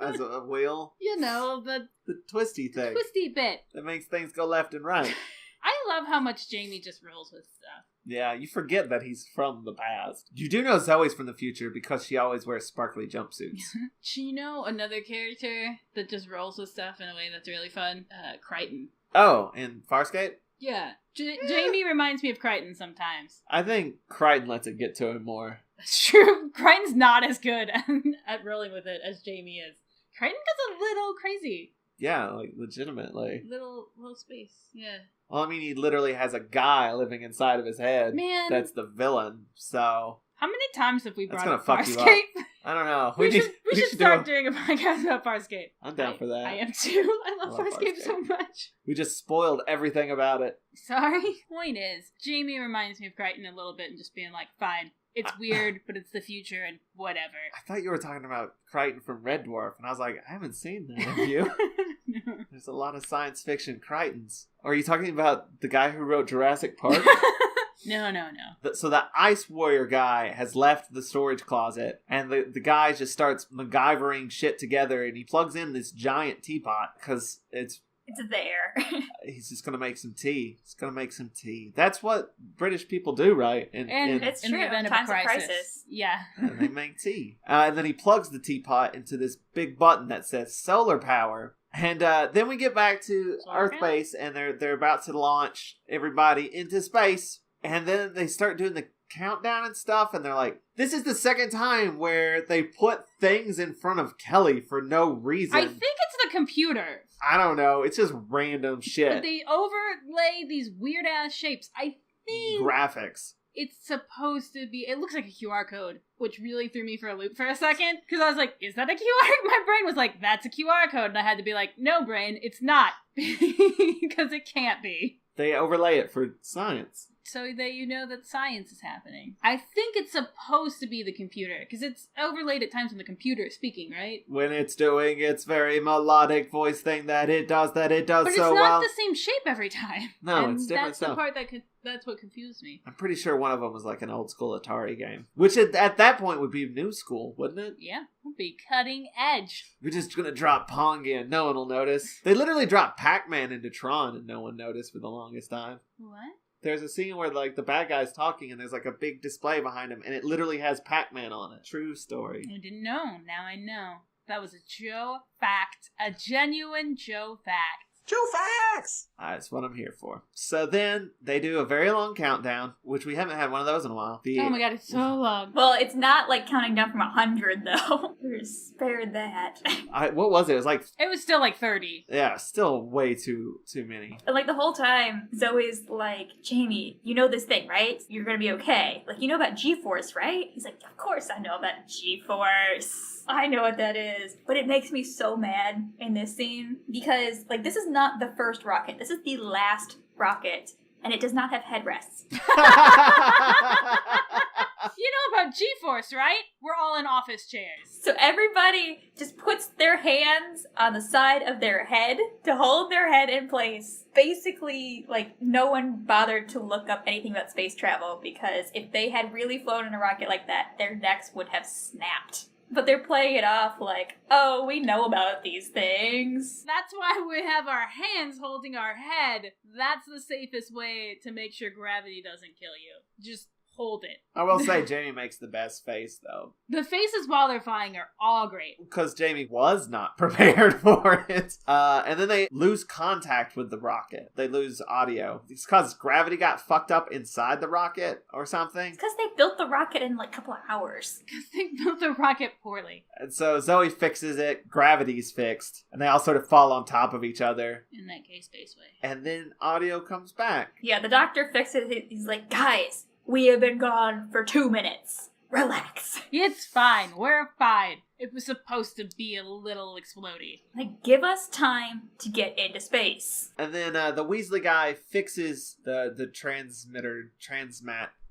as a wheel. You know, the twisty thing. Twisty bit. That makes things go left and right. I love how much Jamie just rolls with stuff. Yeah, you forget that he's from the past. You do know Zoe's from the future because she always wears sparkly jumpsuits. Chino, another character that just rolls with stuff in a way that's really fun. Crichton. Oh, in Farscape? Yeah. Jamie reminds me of Crichton sometimes. I think Crichton lets it get to him more. That's true. Crichton's not as good at rolling with it as Jamie is. Crichton gets a little crazy. Yeah, like, legitimately. Little space, yeah. Well, I mean, he literally has a guy living inside of his head. Man. That's the villain, so... How many times have we brought up Farscape? You up? I don't know. We should start doing a podcast about Farscape. I'm down for that. I am too. I love Farscape so much. We just spoiled everything about it. Sorry. Point is, Jamie reminds me of Crichton a little bit and just being like, fine, it's weird, but it's the future and whatever. I thought you were talking about Crichton from Red Dwarf, and I was like, I haven't seen that, have you? No. There's a lot of science fiction Crichtons. Or are you talking about the guy who wrote Jurassic Park? No. So the Ice Warrior guy has left the storage closet, and the guy just starts MacGyvering shit together, and he plugs in this giant teapot, because it's there. he's just gonna make some tea. He's gonna make some tea. That's what British people do, right? It's in true. the event Times of of a crisis. Yeah. And they make tea. And then he plugs the teapot into this big button that says solar power. And then we get back to Solar Earth base, and they're about to launch everybody into space. And then they start doing the countdown and stuff, and they're like, this is the second time where they put things in front of Kelly for no reason. I think it's the computer. I don't know. It's just random shit. But they overlay these weird ass shapes. I think Graphics. it's supposed to be. It looks like a QR code, which really threw me for a loop for a second. Because I was like, is that a QR? My brain was like, that's a QR code. And I had to be like, no, brain, it's not. Because it can't be. They overlay it for science. So that you know that science is happening. I think it's supposed to be the computer. Because it's overlaid at times when the computer is speaking, right? When it's doing its very melodic voice thing that it does But so it's not well. the same shape every time. No, And it's different that's stuff. the part that's what confused me. I'm pretty sure one of them was like an old school Atari game. Which at that point would be new school, wouldn't it? Yeah, would be cutting edge. We're just gonna drop Pong in. No one will notice. They literally dropped Pac-Man into Tron and no one noticed for the longest time. What? There's a scene where like the bad guy's talking and there's like a big display behind him and it literally has Pac-Man on it. True story. I didn't know. Now I know. That was a Joe fact. A genuine Joe fact. Joe Facts! That's what I'm here for. So then they do a very long countdown, which we haven't had one of those in a while. Oh my god, it's so long. Well, it's not like counting down from 100, though. We're spared that. What was it? It was like, It was still like 30. yeah, still way too many. And like the whole time, Zoe's like, Jamie, you know this thing, right? You're gonna be okay. Like, you know about G-Force, right? He's like, of course I know about G-Force. I know what that is. But it makes me so mad in this scene because, like, this is not the first rocket. This is the last rocket. And it does not have headrests. You know about G-Force, right? We're all in office chairs. So everybody just puts their hands on the side of their head to hold their head in place. Basically, like, no one bothered to look up anything about space travel because if they had really flown in a rocket like that, their necks would have snapped. But they're playing it off like, oh, we know about these things. That's why we have our hands holding our head. That's the safest way to make sure gravity doesn't kill you. Just hold it. I will say Jamie makes the best face, though. The faces while they're flying are all great. Because Jamie was not prepared for it. And then they lose contact with the rocket. They lose audio. It's because gravity got fucked up inside the rocket or something. It's because they built the rocket in like a couple of hours. Because they built the rocket poorly. And so Zoe fixes it. Gravity's fixed. And they all sort of fall on top of each other. In that case, space way. And then audio comes back. Yeah, the doctor fixes it. He's like, guys, we have been gone for 2 minutes. Relax. It's fine. We're fine. It was supposed to be a little explodey. Like, give us time to get into space. And then the Weasley guy fixes the transmitter,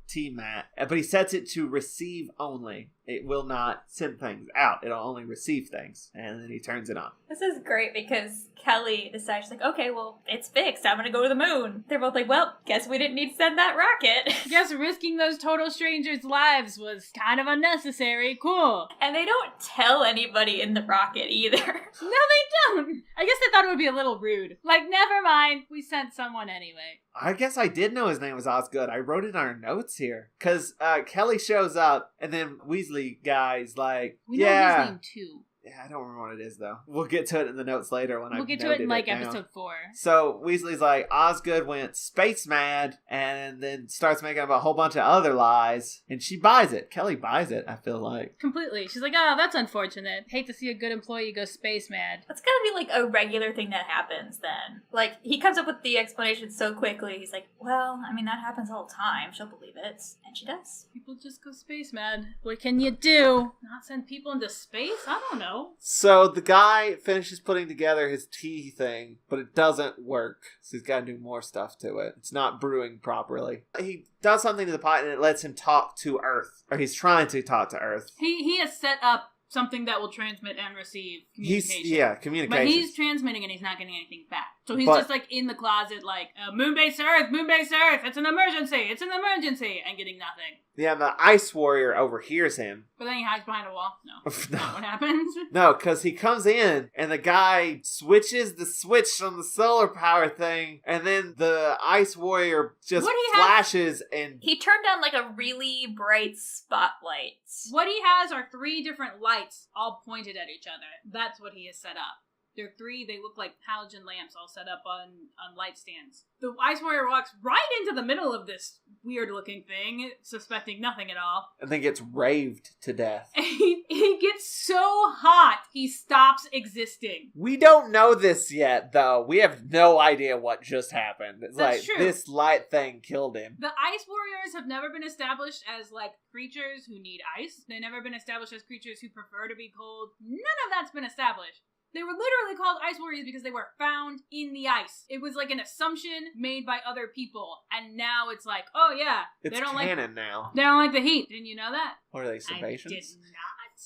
T-mat, but he sets it to receive only. It will not send things out. It'll only receive things. And then he turns it on. This is great because Kelly decides, like, okay, well, it's fixed. I'm gonna go to the moon. They're both like, well, guess we didn't need to send that rocket. Guess risking those total strangers' lives was kind of unnecessary. Cool. And they don't tell anybody in the rocket either. No, they don't. I guess they thought it would be a little rude. Like, never mind. We sent someone anyway. I guess I did know his name was Osgood. I wrote it on our notes here. Because Kelly shows up, and then Weasley guy's like, We know yeah. his name too. Yeah, I don't remember what it is, though. We'll get to it in the notes later when We'll get to it in like episode 4. So Weasley's like, Osgood went space mad and then starts making up a whole bunch of other lies. And she buys it. Kelly buys it, I feel like. Completely. She's like, oh, that's unfortunate. Hate to see a good employee go space mad. That's gotta be like a regular thing that happens then. Like, he comes up with the explanation so quickly. He's like, well, I mean, that happens all the time. She'll believe it. And she does. People just go space mad. What can you do? Not send people into space? I don't know. so? So the guy finishes putting together his tea thing, but it doesn't work. So he's got to do more stuff to it. It's not brewing properly. He does something to the pot and it lets him talk to Earth. Or he's trying to talk to Earth. He has set up something that will transmit and receive communication. Communication. But he's transmitting and he's not getting anything back. So he's just like in the closet like, Moonbase Earth, it's an emergency, and getting nothing. Yeah, the Ice Warrior overhears him. But then he hides behind a wall? No. No. What happens? No, because he comes in and the guy switches the switch on the solar power thing and then the Ice Warrior just flashes and... He turned on like a really bright spotlight. What he has are 3 different lights all pointed at each other. That's what he has set up. They're 3, they look like halogen lamps all set up on light stands. The Ice Warrior walks right into the middle of this weird-looking thing, suspecting nothing at all. And then gets raved to death. He gets so hot, he stops existing. We don't know this yet, though. We have no idea what just happened. It's That's like, true. This light thing killed him. The Ice Warriors have never been established as, like, creatures who need ice. They've never been established as creatures who prefer to be cold. None of that's been established. They were literally called Ice Warriors because they were found in the ice. It was like an assumption made by other people. And now it's like, oh yeah. It's canon now. They don't like the heat. Didn't you know that? What are they, Sebaceans? I did not.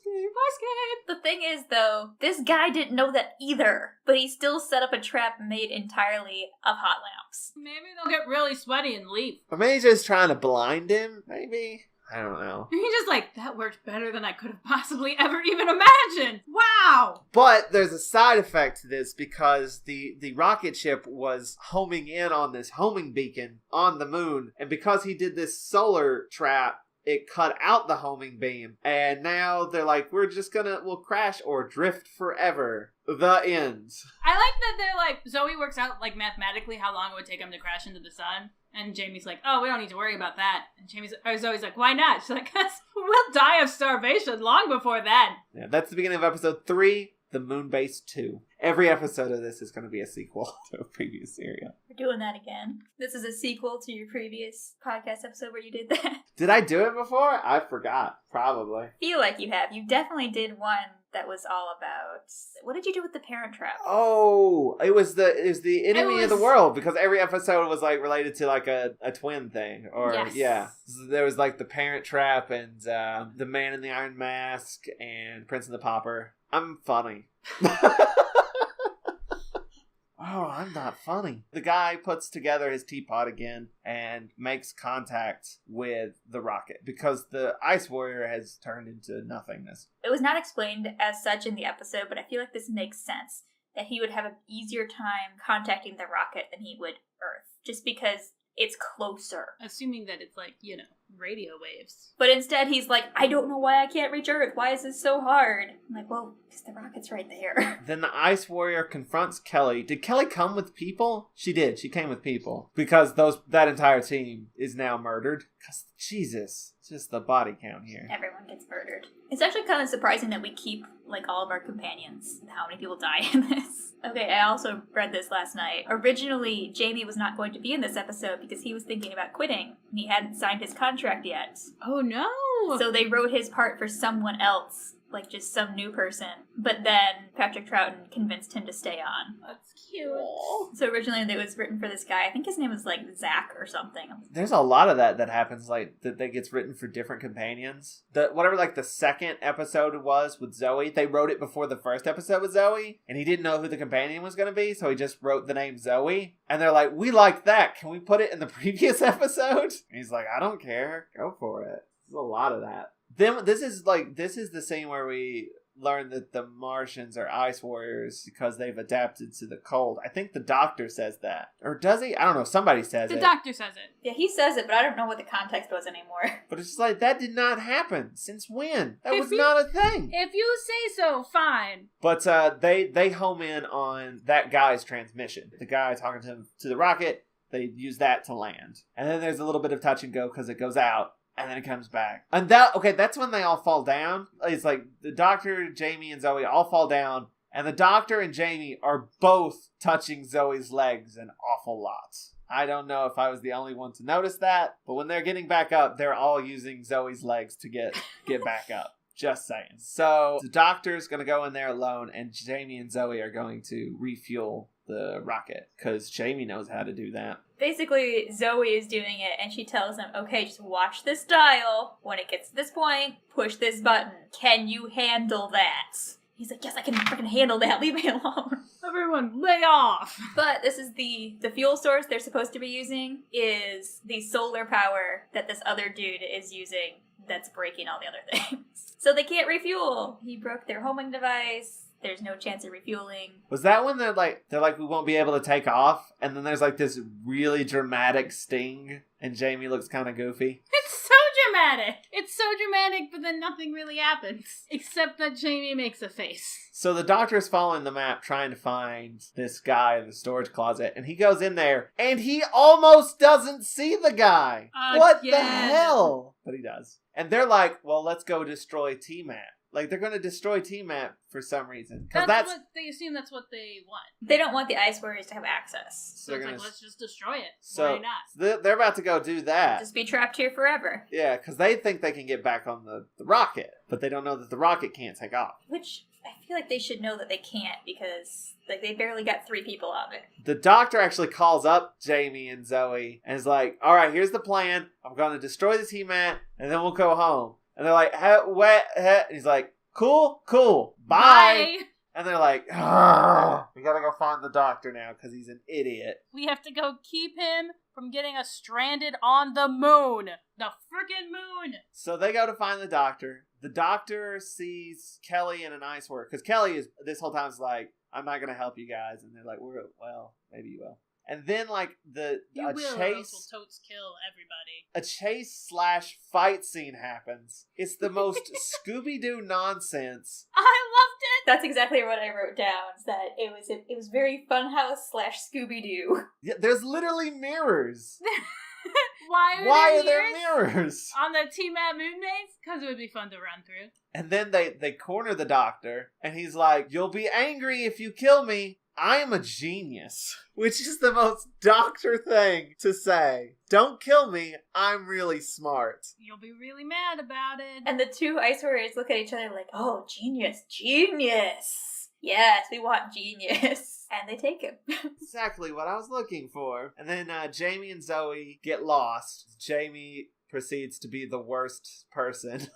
Farscape. The thing is, though, this guy didn't know that either, but he still set up a trap made entirely of hot lamps. Maybe they'll get really sweaty and leave. Or maybe he's just trying to blind him, maybe? I don't know. He's just like, that worked better than I could have possibly ever even imagined. Wow. But there's a side effect to this because the rocket ship was homing in on this homing beacon on the moon. And because he did this solar trap, it cut out the homing beam. And now they're like, we'll crash or drift forever. The ends. I like that they're like, Zoe works out like mathematically how long it would take him to crash into the sun. And Jamie's like, oh, we don't need to worry about that. And Zoe's like, why not? She's like, we'll die of starvation long before then. Yeah, that's the beginning of episode 3, The Moonbase 2. Every episode of this is going to be a sequel to a previous serial. We're doing that again. This is a sequel to your previous podcast episode where you did that. Did I do it before? I forgot. Probably. Feel like you have. You definitely did one that was all about... What did you do with the Parent Trap? Oh, it was the enemy of the world because every episode was like related to like a twin thing. Or yes. Yeah. So there was like the Parent Trap and the Man in the Iron Mask and Prince and the Pauper. I'm funny. Oh, I'm not funny. The guy puts together his teapot again and makes contact with the rocket because the Ice Warrior has turned into nothingness. It was not explained as such in the episode, but I feel like this makes sense. That he would have an easier time contacting the rocket than he would Earth. Just because it's closer. Assuming that it's like, radio waves. But instead he's like, I don't know why I can't reach Earth. Why is this so hard? I'm like, well, because the rocket's right there. Then the Ice Warrior confronts Kelly. Did Kelly come with people? She did. She came with people. Because that entire team is now murdered. Because, Jesus, it's just the body count here. Everyone gets murdered. It's actually kind of surprising that we keep, like, all of our companions. How many people die in this? Okay, I also read this last night. Originally, Jamie was not going to be in this episode because he was thinking about quitting. And he hadn't signed his contract yet. Oh, no! So they wrote his part for someone else. Like, just some new person. But then Patrick Troughton convinced him to stay on. That's cute. So originally it was written for this guy. I think his name was, like, Zach or something. There's a lot of that happens, like, that gets written for different companions. Whatever, like, the second episode was with Zoe, they wrote it before the first episode with Zoe, and he didn't know who the companion was going to be, so he just wrote the name Zoe. And they're like, we like that. Can we put it in the previous episode? And he's like, I don't care. Go for it. There's a lot of that. Then this is the scene where we learn that the Martians are Ice Warriors because they've adapted to the cold. I think the Doctor says that. Or does he? I don't know. Somebody says it. The Doctor says it. Yeah, he says it, but I don't know what the context was anymore. But it's just like, that did not happen. Since when? That was not a thing. If you say so, fine. But they home in on that guy's transmission. The guy talking to the rocket, they use that to land. And then there's a little bit of touch and go because it goes out. And then it comes back. And that's when they all fall down. It's like the Doctor, Jamie, and Zoe all fall down. And the Doctor and Jamie are both touching Zoe's legs an awful lot. I don't know if I was the only one to notice that. But when they're getting back up, they're all using Zoe's legs to get back up. Just saying. So the doctor's going to go in there alone, and Jamie and Zoe are going to refuel the rocket because Jamie knows how to do that. Basically, Zoe is doing it, and she tells him, okay, just watch this dial. When it gets to this point, push this button. Can you handle that? He's like, yes, I can freaking handle that. Leave me alone. Everyone, lay off! But this is the fuel source they're supposed to be using is the solar power that this other dude is using that's breaking all the other things. So they can't refuel. He broke their homing device. There's no chance of refueling. Was that when they're like, we won't be able to take off? And then there's like this really dramatic sting, and Jamie looks kind of goofy. It's so dramatic. It's so dramatic, but then nothing really happens. Except that Jamie makes a face. So the doctor's following the map trying to find this guy in the storage closet, and he goes in there, and he almost doesn't see the guy. What the hell? But he does. And they're like, well, let's go destroy T-Map. Like, they're going to destroy T-Map for some reason. Because that's what they assume that's what they want. They don't want the Ice Warriors to have access. So it's like, let's just destroy it. So why not? They're about to go do that. Just be trapped here forever. Yeah, because they think they can get back on the rocket. But they don't know that the rocket can't take off. Which I feel like they should know that they can't because they barely got 3 people on it. The doctor actually calls up Jamie and Zoe and is like, all right, here's the plan. I'm going to destroy the T-Mat and then we'll go home. And they're like, and he's like, cool, bye. And they're like, we gotta go find the doctor now because he's an idiot. We have to go keep him from getting us stranded on the moon. The frickin' moon. So they go to find the doctor. The doctor sees Kelly in an ice work because Kelly is this whole time is like, I'm not gonna help you guys. And they're like, well, maybe you will. And then, like, you will, or else will totes kill everybody. A chase/fight scene happens. It's the most Scooby-Doo nonsense. I loved it! That's exactly what I wrote down, is that it was very Funhouse/Scooby-Doo. Yeah, there's literally mirrors. Why are there mirrors? On the T-Mat moon base? Because it would be fun to run through. And then they corner the doctor, and he's like, you'll be angry if you kill me. I am a genius, which is the most doctor thing to say. Don't kill me, I'm really smart. You'll be really mad about it. And the 2 Ice Warriors look at each other like, oh, genius. Yes, we want genius. And they take him. Exactly what I was looking for. And then Jamie and Zoe get lost. Jamie proceeds to be the worst person.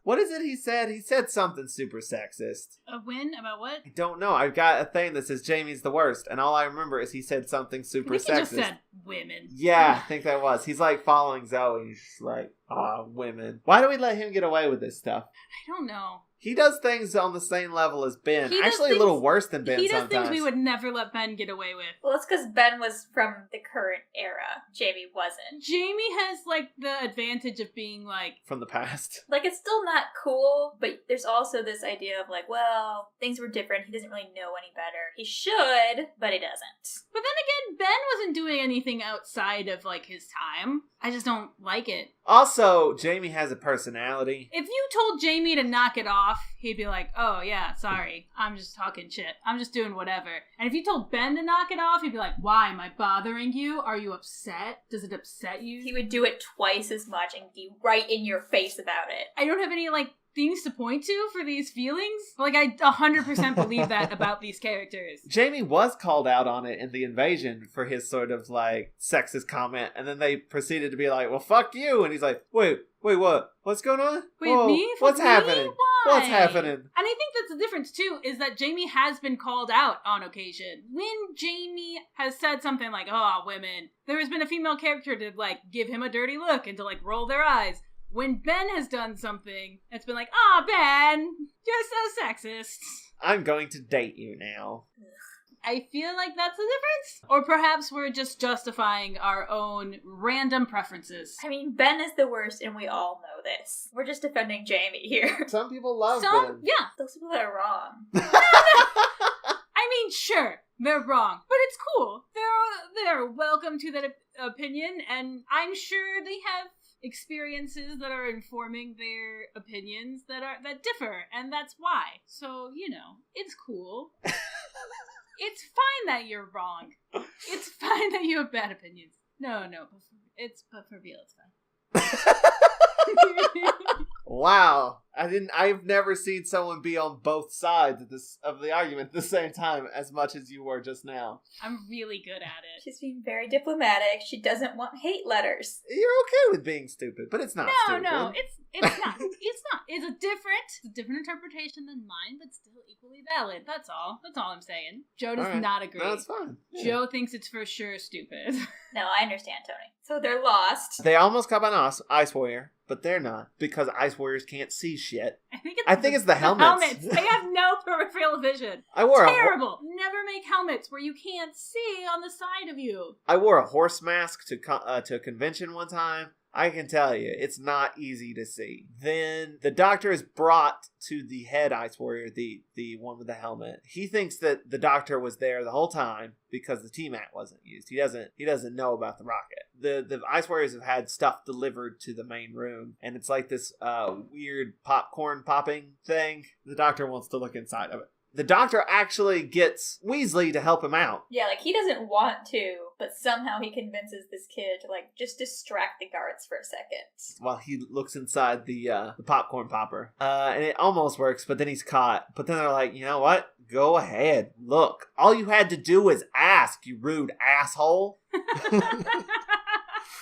What is it he said? He said something super sexist. A win? About what? I don't know. I've got a thing that says Jamie's the worst, and all I remember is he said something super sexist. He just said women. Yeah, I think that was. He's like following Zoe. He's just like, women. Why do we let him get away with this stuff? I don't know. He does things on the same level as Ben. Actually, a little worse than Ben sometimes. He does things we would never let Ben get away with. Well, it's because Ben was from the current era. Jamie wasn't. Jamie has, like, the advantage of being, like... from the past. Like, it's still not cool, but there's also this idea of, like, well, things were different. He doesn't really know any better. He should, but he doesn't. But then again, Ben wasn't doing anything outside of, like, his time. I just don't like it. Also, Jamie has a personality. If you told Jamie to knock it off, he'd be like, oh yeah, sorry, I'm just talking shit. I'm just doing whatever. And if you told Ben to knock it off, he'd be like, why, am I bothering you? Are you upset? Does it upset you? He would do it twice as much and be right in your face about it. I don't have any, like, things to point to for these feelings. Like, I 100% believe that about these characters. Jamie was called out on it in The Invasion for his sort of, like, sexist comment, and then they proceeded to be like, well, fuck you, and he's like, wait, what? What's going on? Wait, whoa, me? What's happening? Why? What's happening? And I think that's the difference, too, is that Jamie has been called out on occasion. When Jamie has said something like, oh, women, there has been a female character to, like, give him a dirty look and to, like, roll their eyes. When Ben has done something, it's been like, oh, Ben, you're so sexist. I'm going to date you now. I feel like that's the difference. Or perhaps we're just justifying our own random preferenes. I mean, Ben is the worst, and we all know this. We're just defending Jamie here. Some people love Ben. Yeah. Those people are wrong. I mean, sure, they're wrong, but it's cool. They're welcome to that opinion, and I'm sure they have experiences that are informing their opinions that differ, and that's why. So, you know, it's cool. It's fine that you're wrong. It's fine that you have bad opinions. No, but for real, it's fine. Wow. I've never seen someone be on both sides of the argument at the same time as much as you were just now. I'm really good at it. She's being very diplomatic. She doesn't want hate letters. You're okay with being stupid, but it's not stupid. No, it's not. It's not. It's a different interpretation than mine, but still equally valid. That's all. That's all I'm saying. Joe does not agree. No, that's fine. Yeah. Joe thinks it's for sure stupid. No, I understand, Tony. So they're lost. They almost got an Ice Warrior, but they're not, because Ice Warriors can't see shit. I think it's the helmets. They have no peripheral vision. Terrible. Never make helmets where you can't see on the side of you. I wore a horse mask to a convention one time. I can tell you, it's not easy to see. Then the doctor is brought to the head Ice Warrior, the one with the helmet. He thinks that the doctor was there the whole time because the T-Mat wasn't used. He doesn't know about the rocket. The Ice Warriors have had stuff delivered to the main room, and it's like this weird popcorn popping thing. The doctor wants to look inside of it. The doctor actually gets Weasley to help him out. Yeah, like, he doesn't want to, but somehow he convinces this kid to, like, just distract the guards for a second. While he looks inside the popcorn popper. And it almost works, but then he's caught. But then they're like, you know what? Go ahead. Look, all you had to do was ask, you rude asshole.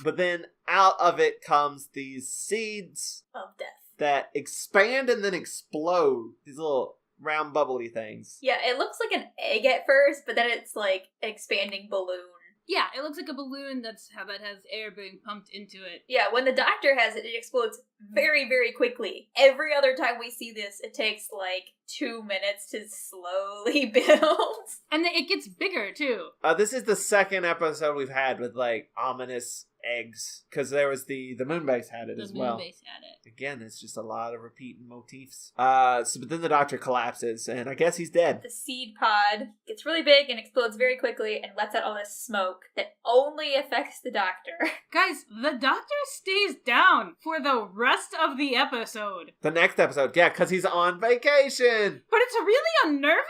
But then out of it comes these seeds of death that expand and then explode. These little round bubbly things. Yeah, it looks like an egg at first, but then it's like an expanding balloon. Yeah, it looks like a balloon that has air being pumped into it. Yeah, when the doctor has it, it explodes very, very quickly. Every other time we see this, it takes like 2 minutes to slowly build. And it gets bigger, too. This is the second episode we've had with, like, ominous eggs. Because there was the Moonbase had it as well. The Moonbase had it. Again, it's just a lot of repeating motifs. But then the doctor collapses, and I guess he's dead. The seed pod gets really big and explodes very quickly and lets out all this smoke that only affects the doctor. Guys, the doctor stays down for the rest of the episode. The next episode, yeah, because he's on vacation. But it's really unnerving.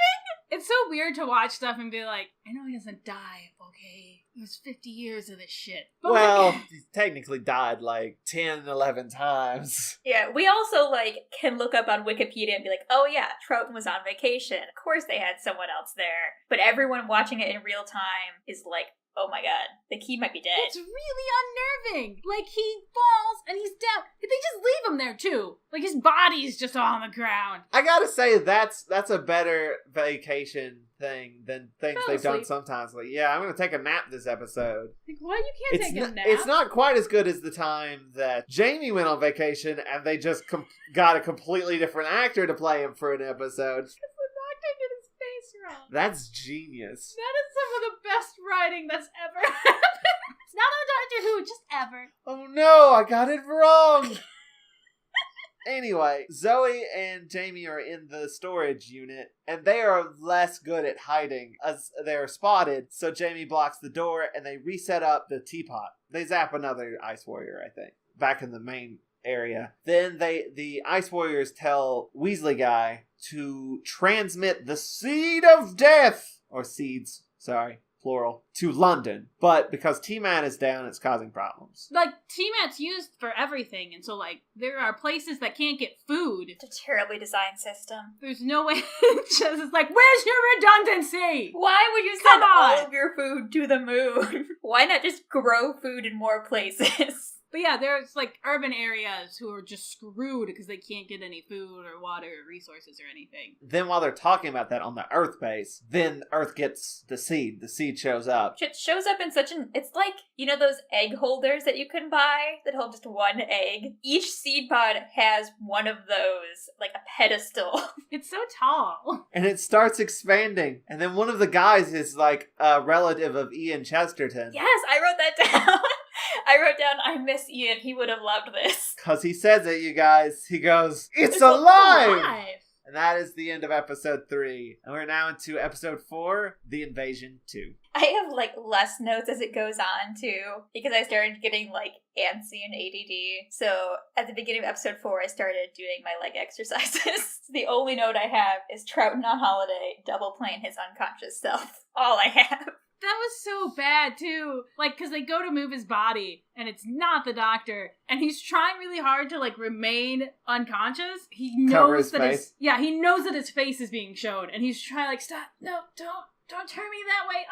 It's so weird to watch stuff and be like, I know he doesn't die, okay? It was 50 years of this shit. But well, he's technically died like 10, 11 times. Yeah, we also, like, can look up on Wikipedia and be like, oh yeah, Troughton was on vacation. Of course they had someone else there. But everyone watching it in real time is like, oh my god, the key might be dead. It's really unnerving. Like, he falls and he's down. They just leave him there, too. Like, his body's just on the ground. I gotta say, that's a better vacation thing than things they've done sometimes. Like, yeah, I'm gonna take a nap this episode. Like, why you can't take a nap? It's not quite as good as the time that Jamie went on vacation and they just got a completely different actor to play him for an episode. Wrong. That's genius. That is some of the best writing that's ever happened. Not on Doctor Who, just ever. Oh no, I got it wrong. Anyway, Zoe and Jamie are in the storage unit, and they are less good at hiding as they're spotted, so Jamie blocks the door, and they reset up the teapot. They zap another Ice Warrior, I think, back in the main area. Then the Ice Warriors tell Weasley guy to transmit the seed of death, or seeds, sorry, plural, to London. But because T-Mat is down, it's causing problems. Like, T-Mat's used for everything, and so, like, there are places that can't get food. It's a terribly designed system. There's no way it's like, where's your redundancy? Why would you send all of your food to the moon? Why not just grow food in more places? But yeah, there's, like, urban areas who are just screwed because they can't get any food or water or resources or anything. Then while they're talking about that on the Earth base, then Earth gets the seed. The seed shows up. It shows up in such an... It's like, you know those egg holders that you can buy that hold just one egg? Each seed pod has one of those, like a pedestal. It's so tall. And it starts expanding. And then one of the guys is, like, a relative of Ian Chesterton. Yes, I wrote that down. I wrote down, I miss Ian. He would have loved this. Because he says it, you guys. He goes, it's alive! And that is the end of episode 3. And we're now into episode 4, The Invasion 2. I have, like, less notes as it goes on, too, because I started getting, like, antsy and ADD. So, at the beginning of episode 4, I started doing my leg exercises. The only note I have is Troughton on holiday, double playing his unconscious self. All I have. That was so bad, too. Like, because they go to move his body, and it's not the doctor, and he's trying really hard to, like, remain unconscious. He knows he knows that his face is being shown, and he's trying, like, stop, no, don't turn me that way.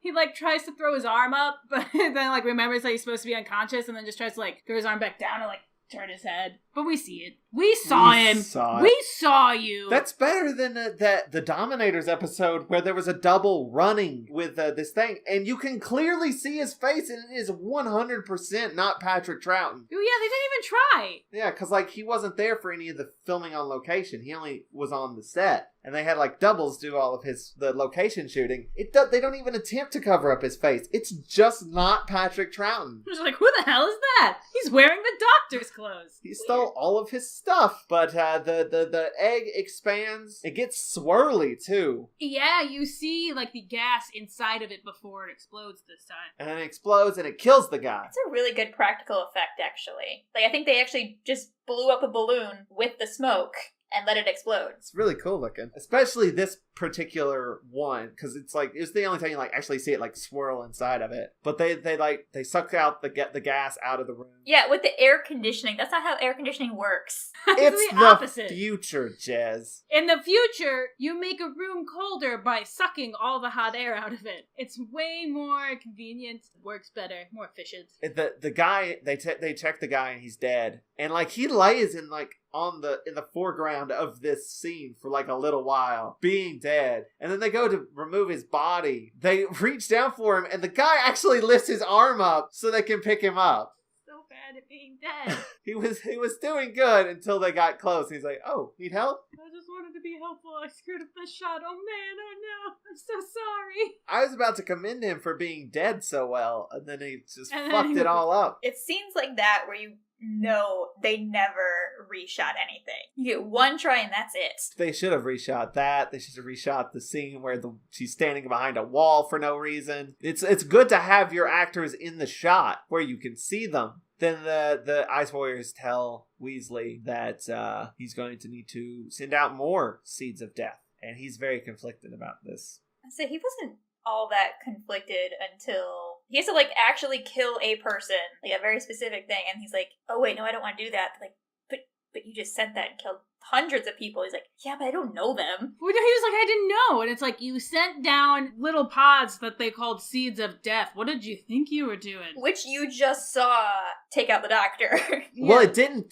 He, like, tries to throw his arm up, but then, like, remembers that he's supposed to be unconscious, and then just tries to, like, throw his arm back down and, like, turn his head. But we see it. We saw him. We saw you. That's better than the Dominators episode where there was a double running with this thing, and you can clearly see his face, and it is 100% not Patrick Troughton. Oh, yeah, they didn't even try. Yeah, because, like, he wasn't there for any of the filming on location. He only was on the set. And they had, like, doubles do all of the location shooting. They don't even attempt to cover up his face. It's just not Patrick Troughton. I was like, who the hell is that? He's wearing the doctor's clothes. He stole all of his stuff. But the egg expands. It gets swirly, too. Yeah, you see, like, the gas inside of it before it explodes this time. And then it explodes and it kills the guy. It's a really good practical effect, actually. Like, I think they actually just blew up a balloon with the smoke and let it explode. It's really cool looking. Especially this particular one, because it's the only time you, like, actually see it, like, swirl inside of it. But they suck out the gas out of the room. Yeah, with the air conditioning. That's not how air conditioning works. It's the opposite. Future, Jez. In the future, you make a room colder by sucking all the hot air out of it. It's way more convenient, works better, more efficient. The guy, they check the guy and he's dead. And, like, he lays in, like, in the foreground of this scene for, like, a little while, being dead. And then they go to remove his body. They reach down for him, and the guy actually lifts his arm up so they can pick him up. So bad at being dead. He was doing good until they got close. He's like, oh, need help? I just wanted to be helpful. I screwed up the shot. Oh man, oh no. I'm so sorry. I was about to commend him for being dead so well, and then he just fucked it all up. It's scenes like that where you know they never reshot anything. You get one try and that's it. They should have reshot that. They should have reshot the scene where she's standing behind a wall for no reason. It's good to have your actors in the shot where you can see them. Then the Ice Warriors tell Weasley that he's going to need to send out more seeds of death. And he's very conflicted about this. So he wasn't all that conflicted until he has to, like, actually kill a person, like a very specific thing, and he's like, oh wait, no, I don't want to do that. Like, but you just sent that and killed hundreds of people. He's like, yeah, but I don't know them. Well, no, he was like, I didn't know. And it's like, you sent down little pods that they called seeds of death. What did you think you were doing? Which you just saw take out the doctor. Yeah. Well, it didn't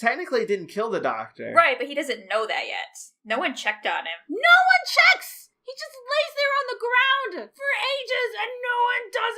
kill the doctor. Right, but he doesn't know that yet. No one checked on him. No one checks! He just lays there on the ground for ages and no one does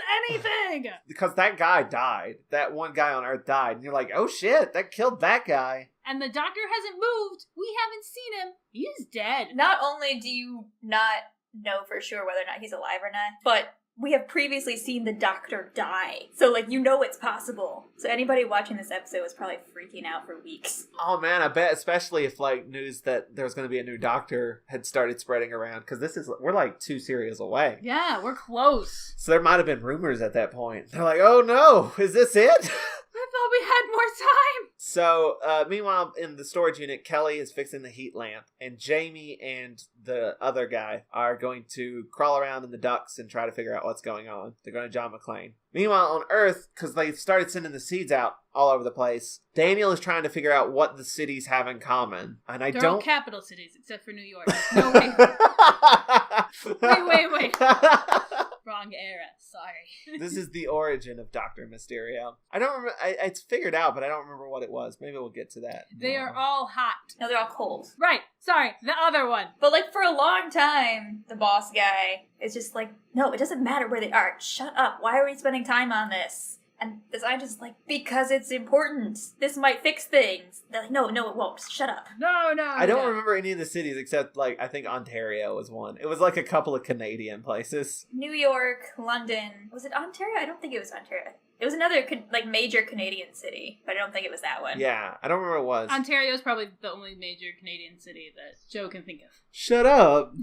anything! Because that guy died. That one guy on Earth died. And you're like, oh shit, that killed that guy. And the doctor hasn't moved. We haven't seen him. He's dead. Not only do you not know for sure whether or not he's alive or not, but we have previously seen the doctor die. So, like, you know it's possible. So anybody watching this episode was probably freaking out for weeks. Oh, man, I bet, especially if, like, news that there's going to be a new doctor had started spreading around. Because we're, like, 2 series away. Yeah, we're close. So there might have been rumors at that point. They're like, oh, no, is this it? I thought we had more time. So, meanwhile, in the storage unit, Kelly is fixing the heat lamp, and Jamie and the other guy are going to crawl around in the ducts and try to figure out what's going on. They're going to John McClane. Meanwhile, on Earth, because they started sending the seeds out all over the place, Daniel is trying to figure out what the cities have in common. And They're all capital cities, except for New York. No, wait. Wrong era. Sorry. This is the origin of Dr. Mysterio. I don't remember. It's figured out, but I don't remember what it was. Maybe we'll get to that. They are all hot. No, they're all cold. Right. Sorry. The other one. But, like, for a long time, the boss guy is just like, no, it doesn't matter where they are. Shut up. Why are we spending time on this? And the scientist is like, because it's important. This might fix things. They're like, no, it won't. Shut up. No. I don't remember any of the cities except, like, I think Ontario was one. It was, like, a couple of Canadian places. New York, London. Was it Ontario? I don't think it was Ontario. It was another, like, major Canadian city, but I don't think it was that one. Yeah, I don't remember what it was. Ontario is probably the only major Canadian city that Joe can think of. Shut up.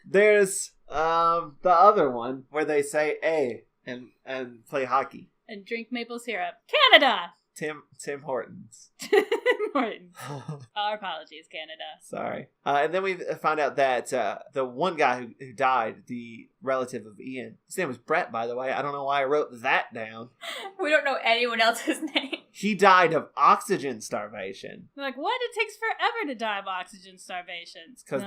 There's, the other one where they say A and play hockey. And drink maple syrup. Canada! Tim Hortons. Martin. Our apologies, Canada. Sorry. And then we found out that the one guy who died, the relative of Ian, his name was Brett, by the way. I don't know why I wrote that down. We don't know anyone else's name. He died of oxygen starvation. They're like, what? It takes forever to die of oxygen starvation. Because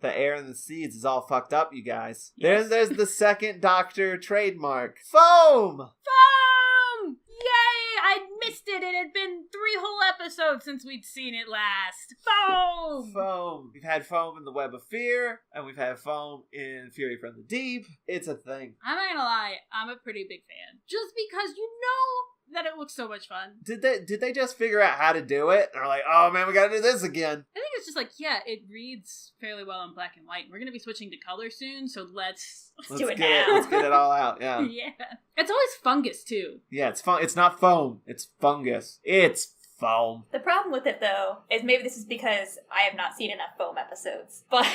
the air in the seeds is all fucked up, you guys. Yes. There's the second Doctor trademark. Foam! Foam! Yay! I missed it. It had been 3 whole episodes since we'd seen it last. Foam! Foam. We've had foam in The Web of Fear, and we've had foam in Fury from the Deep. It's a thing. I'm not gonna lie, I'm a pretty big fan. Just because you know that it looks so much fun. Did they just figure out how to do it? They're like, oh man, we gotta do this again. I think it's just like, yeah, it reads fairly well in black and white. We're gonna be switching to color soon, so let's do it now. Let's get it all out, yeah. Yeah. It's always fungus too. Yeah, it's fun. It's not foam. It's fungus. It's foam. The problem with it, though, is maybe this is because I have not seen enough foam episodes, but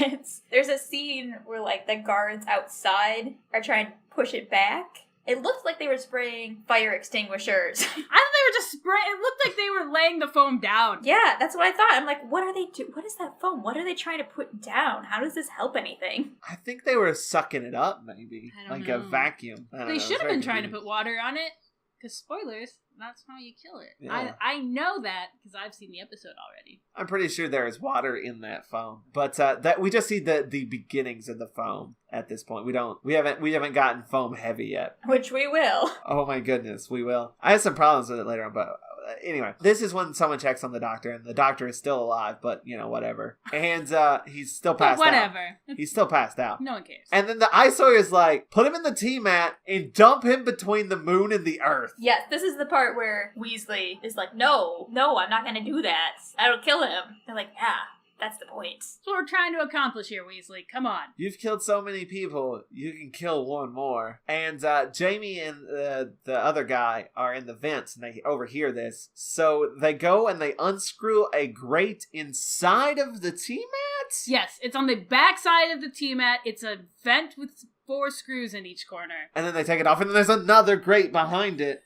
there's a scene where, like, the guards outside are trying to push it back. It looked like they were spraying fire extinguishers. I thought they were just spraying. It looked like they were laying the foam down. Yeah, that's what I thought. I'm like, what are they doing? What is that foam? What are they trying to put down? How does this help anything? I think they were sucking it up, maybe. I don't like know. a vacuum. They should have been trying to put water on it. Because spoilers, that's how you kill it. Yeah. I know that because I've seen the episode already. I'm pretty sure there is water in that foam, but that we just see the beginnings of the foam at this point. We haven't gotten foam heavy yet, which we will. Oh my goodness, we will. I have some problems with it later on, but anyway, this is when someone checks on the doctor, and the doctor is still alive, but you know, whatever. And he's still passed out. He's still passed out. No one cares. And then the Ice Warrior's like, put him in the T-mat and dump him between the moon and the earth. Yes, this is the part where Weasley is like, no, I'm not gonna do that. That'll kill him. They're like, yeah. That's the point. That's what we're trying to accomplish here, Weasley. Come on. You've killed so many people, you can kill one more. And Jamie and the other guy are in the vents, and they overhear this. So they go and they unscrew a grate inside of the T-mat? Yes, it's on the back side of the T-mat. It's a vent with 4 screws in each corner. And then they take it off, and then there's another grate behind it.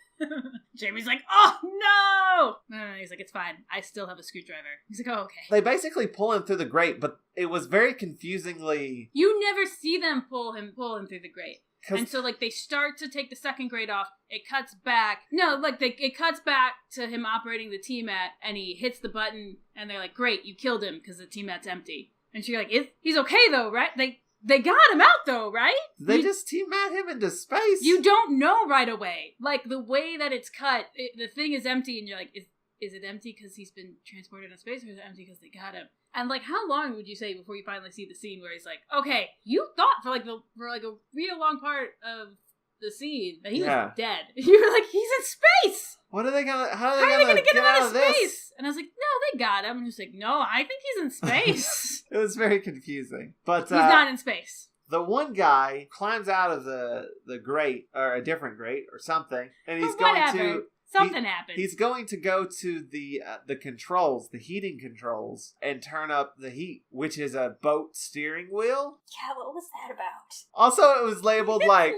Jamie's like, oh no! No, he's like, it's fine. I still have a screwdriver. He's like, oh, okay. They basically pull him through the grate, but it was very confusingly... You never see them pull him through the grate. And so, like, they start to take the second grate off. It cuts back. No, like, it cuts back to him operating the T-mat, and he hits the button, and they're like, great, you killed him, because the T-mat's empty. And she's like, he's okay, though, right? They got him out, though, right? They just T-mat him into space. You don't know right away. Like, the way that it's cut, the thing is empty, and you're like, is it empty because he's been transported in space, or is it empty because they got him? And, like, how long would you say before you finally see the scene where he's like, okay, you thought for a real long part of the scene that he was dead. You were like, he's in space! How are they gonna get him out of space? And I was like, no, they got him. And he was like, no, I think he's in space. It was very confusing. But he's not in space. The one guy climbs out of the grate, or a different grate, or something, and he's going to... Something happened. He's going to go to the controls, the heating controls, and turn up the heat, which is a boat steering wheel. Yeah, what was that about? Also, it was labeled like...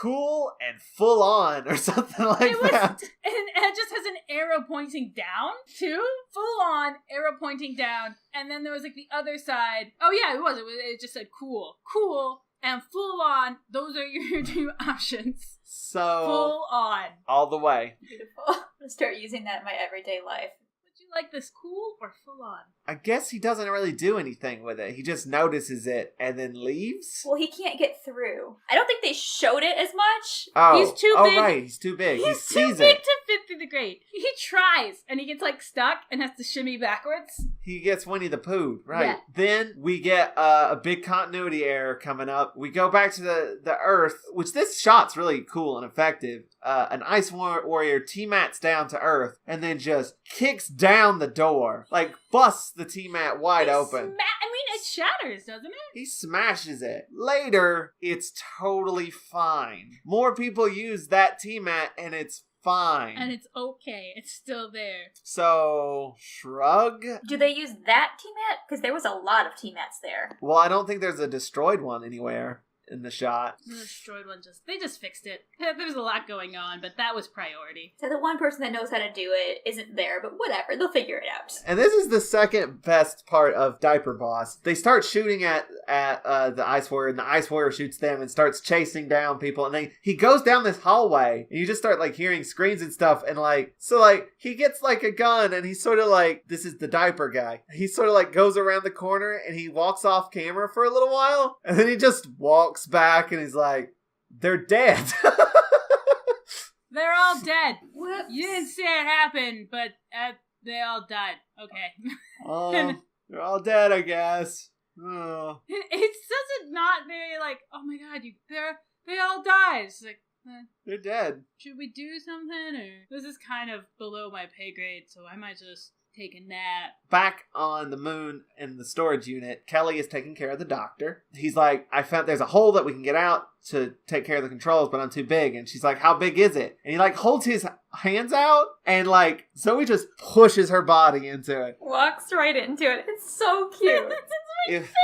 cool and full on, or something like that. And it just has an arrow pointing down, too. Full on, arrow pointing down. And then there was like the other side. Oh yeah, it just said cool. Cool and full on. Those are your 2 options. So full on. All the way. Beautiful. I'm gonna start using that in my everyday life. Would you like this cool or full on? I guess he doesn't really do anything with it. He just notices it and then leaves. Well, he can't get through. I don't think they showed it as much. Oh, he's too big. Oh, right. He's too big. He's too big to fit through the grate. He tries, and he gets, like, stuck and has to shimmy backwards. He gets Winnie the Pooh, right. Yeah. Then we get a big continuity error coming up. We go back to the Earth, which this shot's really cool and effective. An Ice Warrior T-mats down to Earth and then just kicks down the door. Like, busts the T-mat wide open. It shatters, doesn't it? He smashes it. Later, it's totally fine. More people use that T-mat and it's fine. And it's okay. It's still there. So, shrug? Do they use that T-mat? Because there was a lot of T-mats there. Well, I don't think there's a destroyed one anywhere. in the shot. The destroyed one they just fixed it. There was a lot going on, but that was priority. So the one person that knows how to do it isn't there, but whatever, they'll figure it out. And this is the second best part of Diaper Boss. They start shooting at the Ice Warrior, and the Ice Warrior shoots them and starts chasing down people. And he goes down this hallway, and you just start like hearing screams and stuff. And he gets like a gun, and he's sort of like, this is the diaper guy. He sort of like goes around the corner, and he walks off camera for a little while, and then he just walks back, and he's like, they're dead. They're all dead. Whoops. You didn't see it happen, but they all died. Okay. Oh, they're all dead, I guess. Oh. It says it not very like, oh my god, they all died. It's like, they're dead. Should we do something? Or this is kind of below my pay grade, so I might just take a nap. Back on the moon in the storage unit, Kelly is taking care of the doctor. He's like, I found there's a hole that we can get out to take care of the controls, but I'm too big. And she's like, how big is it? And he like holds his hands out, and like Zoe just pushes her body into it. Walks right into it. It's so cute. That's my favorite scene.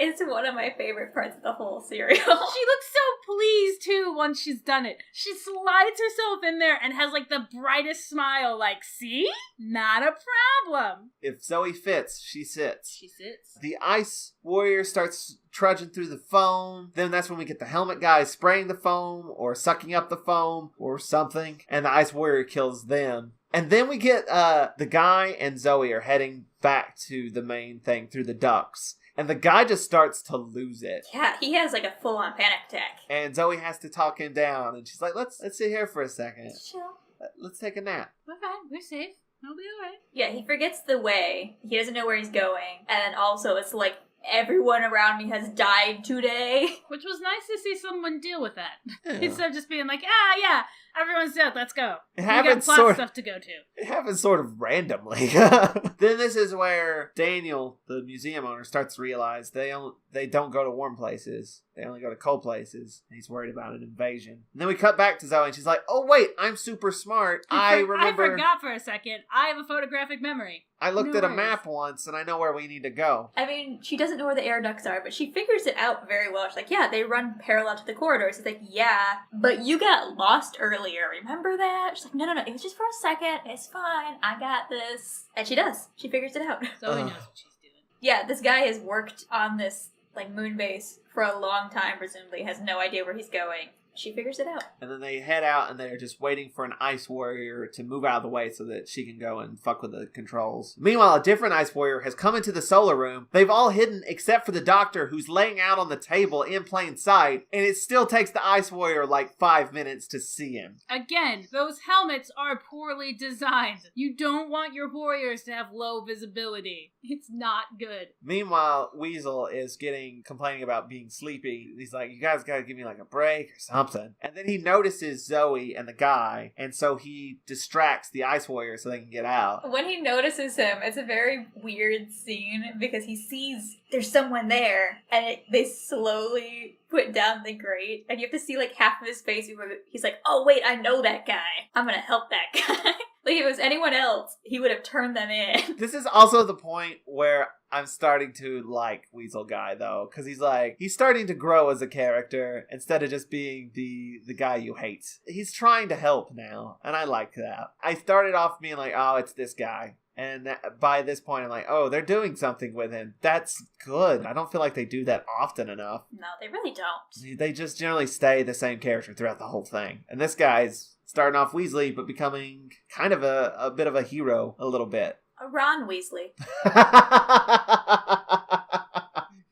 It's one of my favorite parts of the whole serial. She looks so pleased, too, once she's done it. She slides herself in there and has, like, the brightest smile, like, see? Not a problem. If Zoe fits, she sits. She sits. The Ice Warrior starts trudging through the foam. Then that's when we get the helmet guy spraying the foam or sucking up the foam or something. And the Ice Warrior kills them. And then we get the guy and Zoe are heading back to the main thing through the ducts. And the guy just starts to lose it. Yeah, he has like a full-on panic attack. And Zoe has to talk him down. And she's like, let's sit here for a second. Chill. Let's take a nap. We're fine. We're safe. We'll be alright. Yeah, he forgets the way. He doesn't know where he's going. And also it's like, everyone around me has died today. Which was nice to see someone deal with that. Yeah. Instead of just being like, yeah, everyone's dead, let's go. It We got happens plot stuff to go to. It happens sort of randomly. Then this is where Daniel, the museum owner, starts to realize they don't go to warm places. They only go to cold places. And he's worried about an invasion. And then we cut back to Zoe, and she's like, oh wait, I'm super smart. I forgot for a second. I have a photographic memory. I looked No at a worries. map once, and I know where we need to go. I mean, she doesn't know where the air ducts are, but she figures it out very well. She's like, yeah, they run parallel to the corridors. It's like, yeah, but you got lost earlier. Remember that? She's like, no, it was just for a second. It's fine. I got this. And she does. She figures it out. Zoe knows what she's doing. Yeah, this guy has worked on this, like, moon base for a long time, presumably. Has no idea where he's going. She figures it out. And then they head out, and they're just waiting for an Ice Warrior to move out of the way so that she can go and fuck with the controls. Meanwhile, a different Ice Warrior has come into the solar room. They've all hidden except for the doctor, who's laying out on the table in plain sight, and it still takes the Ice Warrior like 5 minutes to see him. Again, those helmets are poorly designed. You don't want your warriors to have low visibility. It's not good. Meanwhile, Weasel is complaining about being sleepy. He's like, you guys gotta give me like a break or something. And then he notices Zoe and the guy, and so he distracts the Ice Warrior so they can get out. When he notices him, it's a very weird scene because he sees there's someone there, and they slowly put down the grate, and you have to see like half of his face before he's like, oh wait, I know that guy. I'm gonna help that guy. Like, if it was anyone else, he would have turned them in. This is also the point where I'm starting to like Weasel Guy, though, because he's starting to grow as a character instead of just being the guy you hate. He's trying to help now, and I like that. I started off being like, oh, it's this guy. And by this point, I'm like, oh, they're doing something with him. That's good. I don't feel like they do that often enough. No, they really don't. They just generally stay the same character throughout the whole thing. And this guy's starting off Weasley, but becoming kind of a bit of a hero a little bit. A Ron Weasley.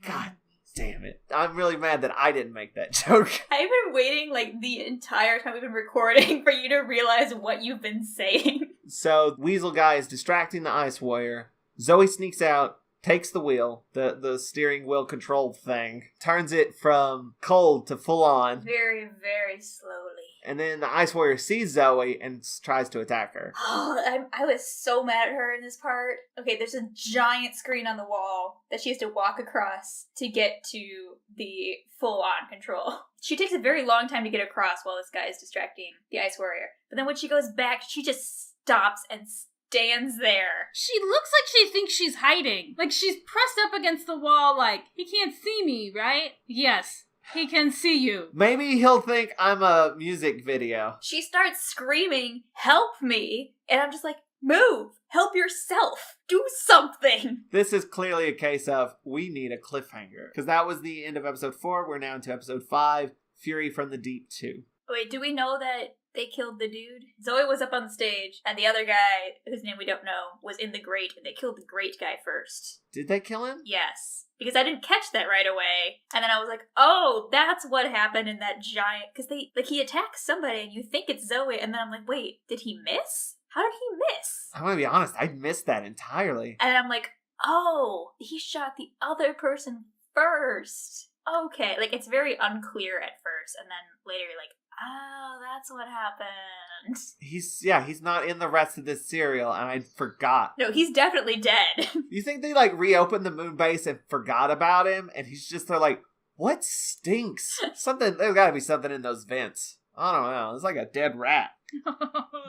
God damn it. I'm really mad that I didn't make that joke. I've been waiting like the entire time we've been recording for you to realize what you've been saying. So Weasel Guy is distracting the Ice Warrior. Zoe sneaks out, takes the wheel, the steering wheel control thing, turns it from cold to full on. Very, very slowly. And then the Ice Warrior sees Zoe and tries to attack her. Oh, I was so mad at her in this part. Okay, there's a giant screen on the wall that she has to walk across to get to the full-on control. She takes a very long time to get across while this guy is distracting the Ice Warrior. But then when she goes back, she just stops and stands there. She looks like she thinks she's hiding. Like she's pressed up against the wall like, he can't see me, right? Yes. He can see you. Maybe he'll think I'm a music video. She starts screaming, "Help me!" And I'm just like, move! Help yourself! Do something! This is clearly a case of we need a cliffhanger. Because that was the end of episode 4. We're now into episode 5, Fury from the Deep 2. Wait, do we know that they killed the dude? Zoe was up on the stage, and the other guy, whose name we don't know, was in the grate, and they killed the grate guy first. Did they kill him? Yes. Because I didn't catch that right away. And then I was like, oh, that's what happened in that giant... Because he attacks somebody, and you think it's Zoe, and then I'm like, wait, did he miss? How did he miss? I'm gonna be honest, I missed that entirely. And I'm like, oh, he shot the other person first. Okay, like, it's very unclear at first, and then later you're like, oh, that's what happened. He's not in the rest of this serial, and I forgot. No, he's definitely dead. You think they, like, reopened the moon base and forgot about him, and he's just there like, what stinks? There's gotta be something in those vents. I don't know, it's like a dead rat. Oh, no.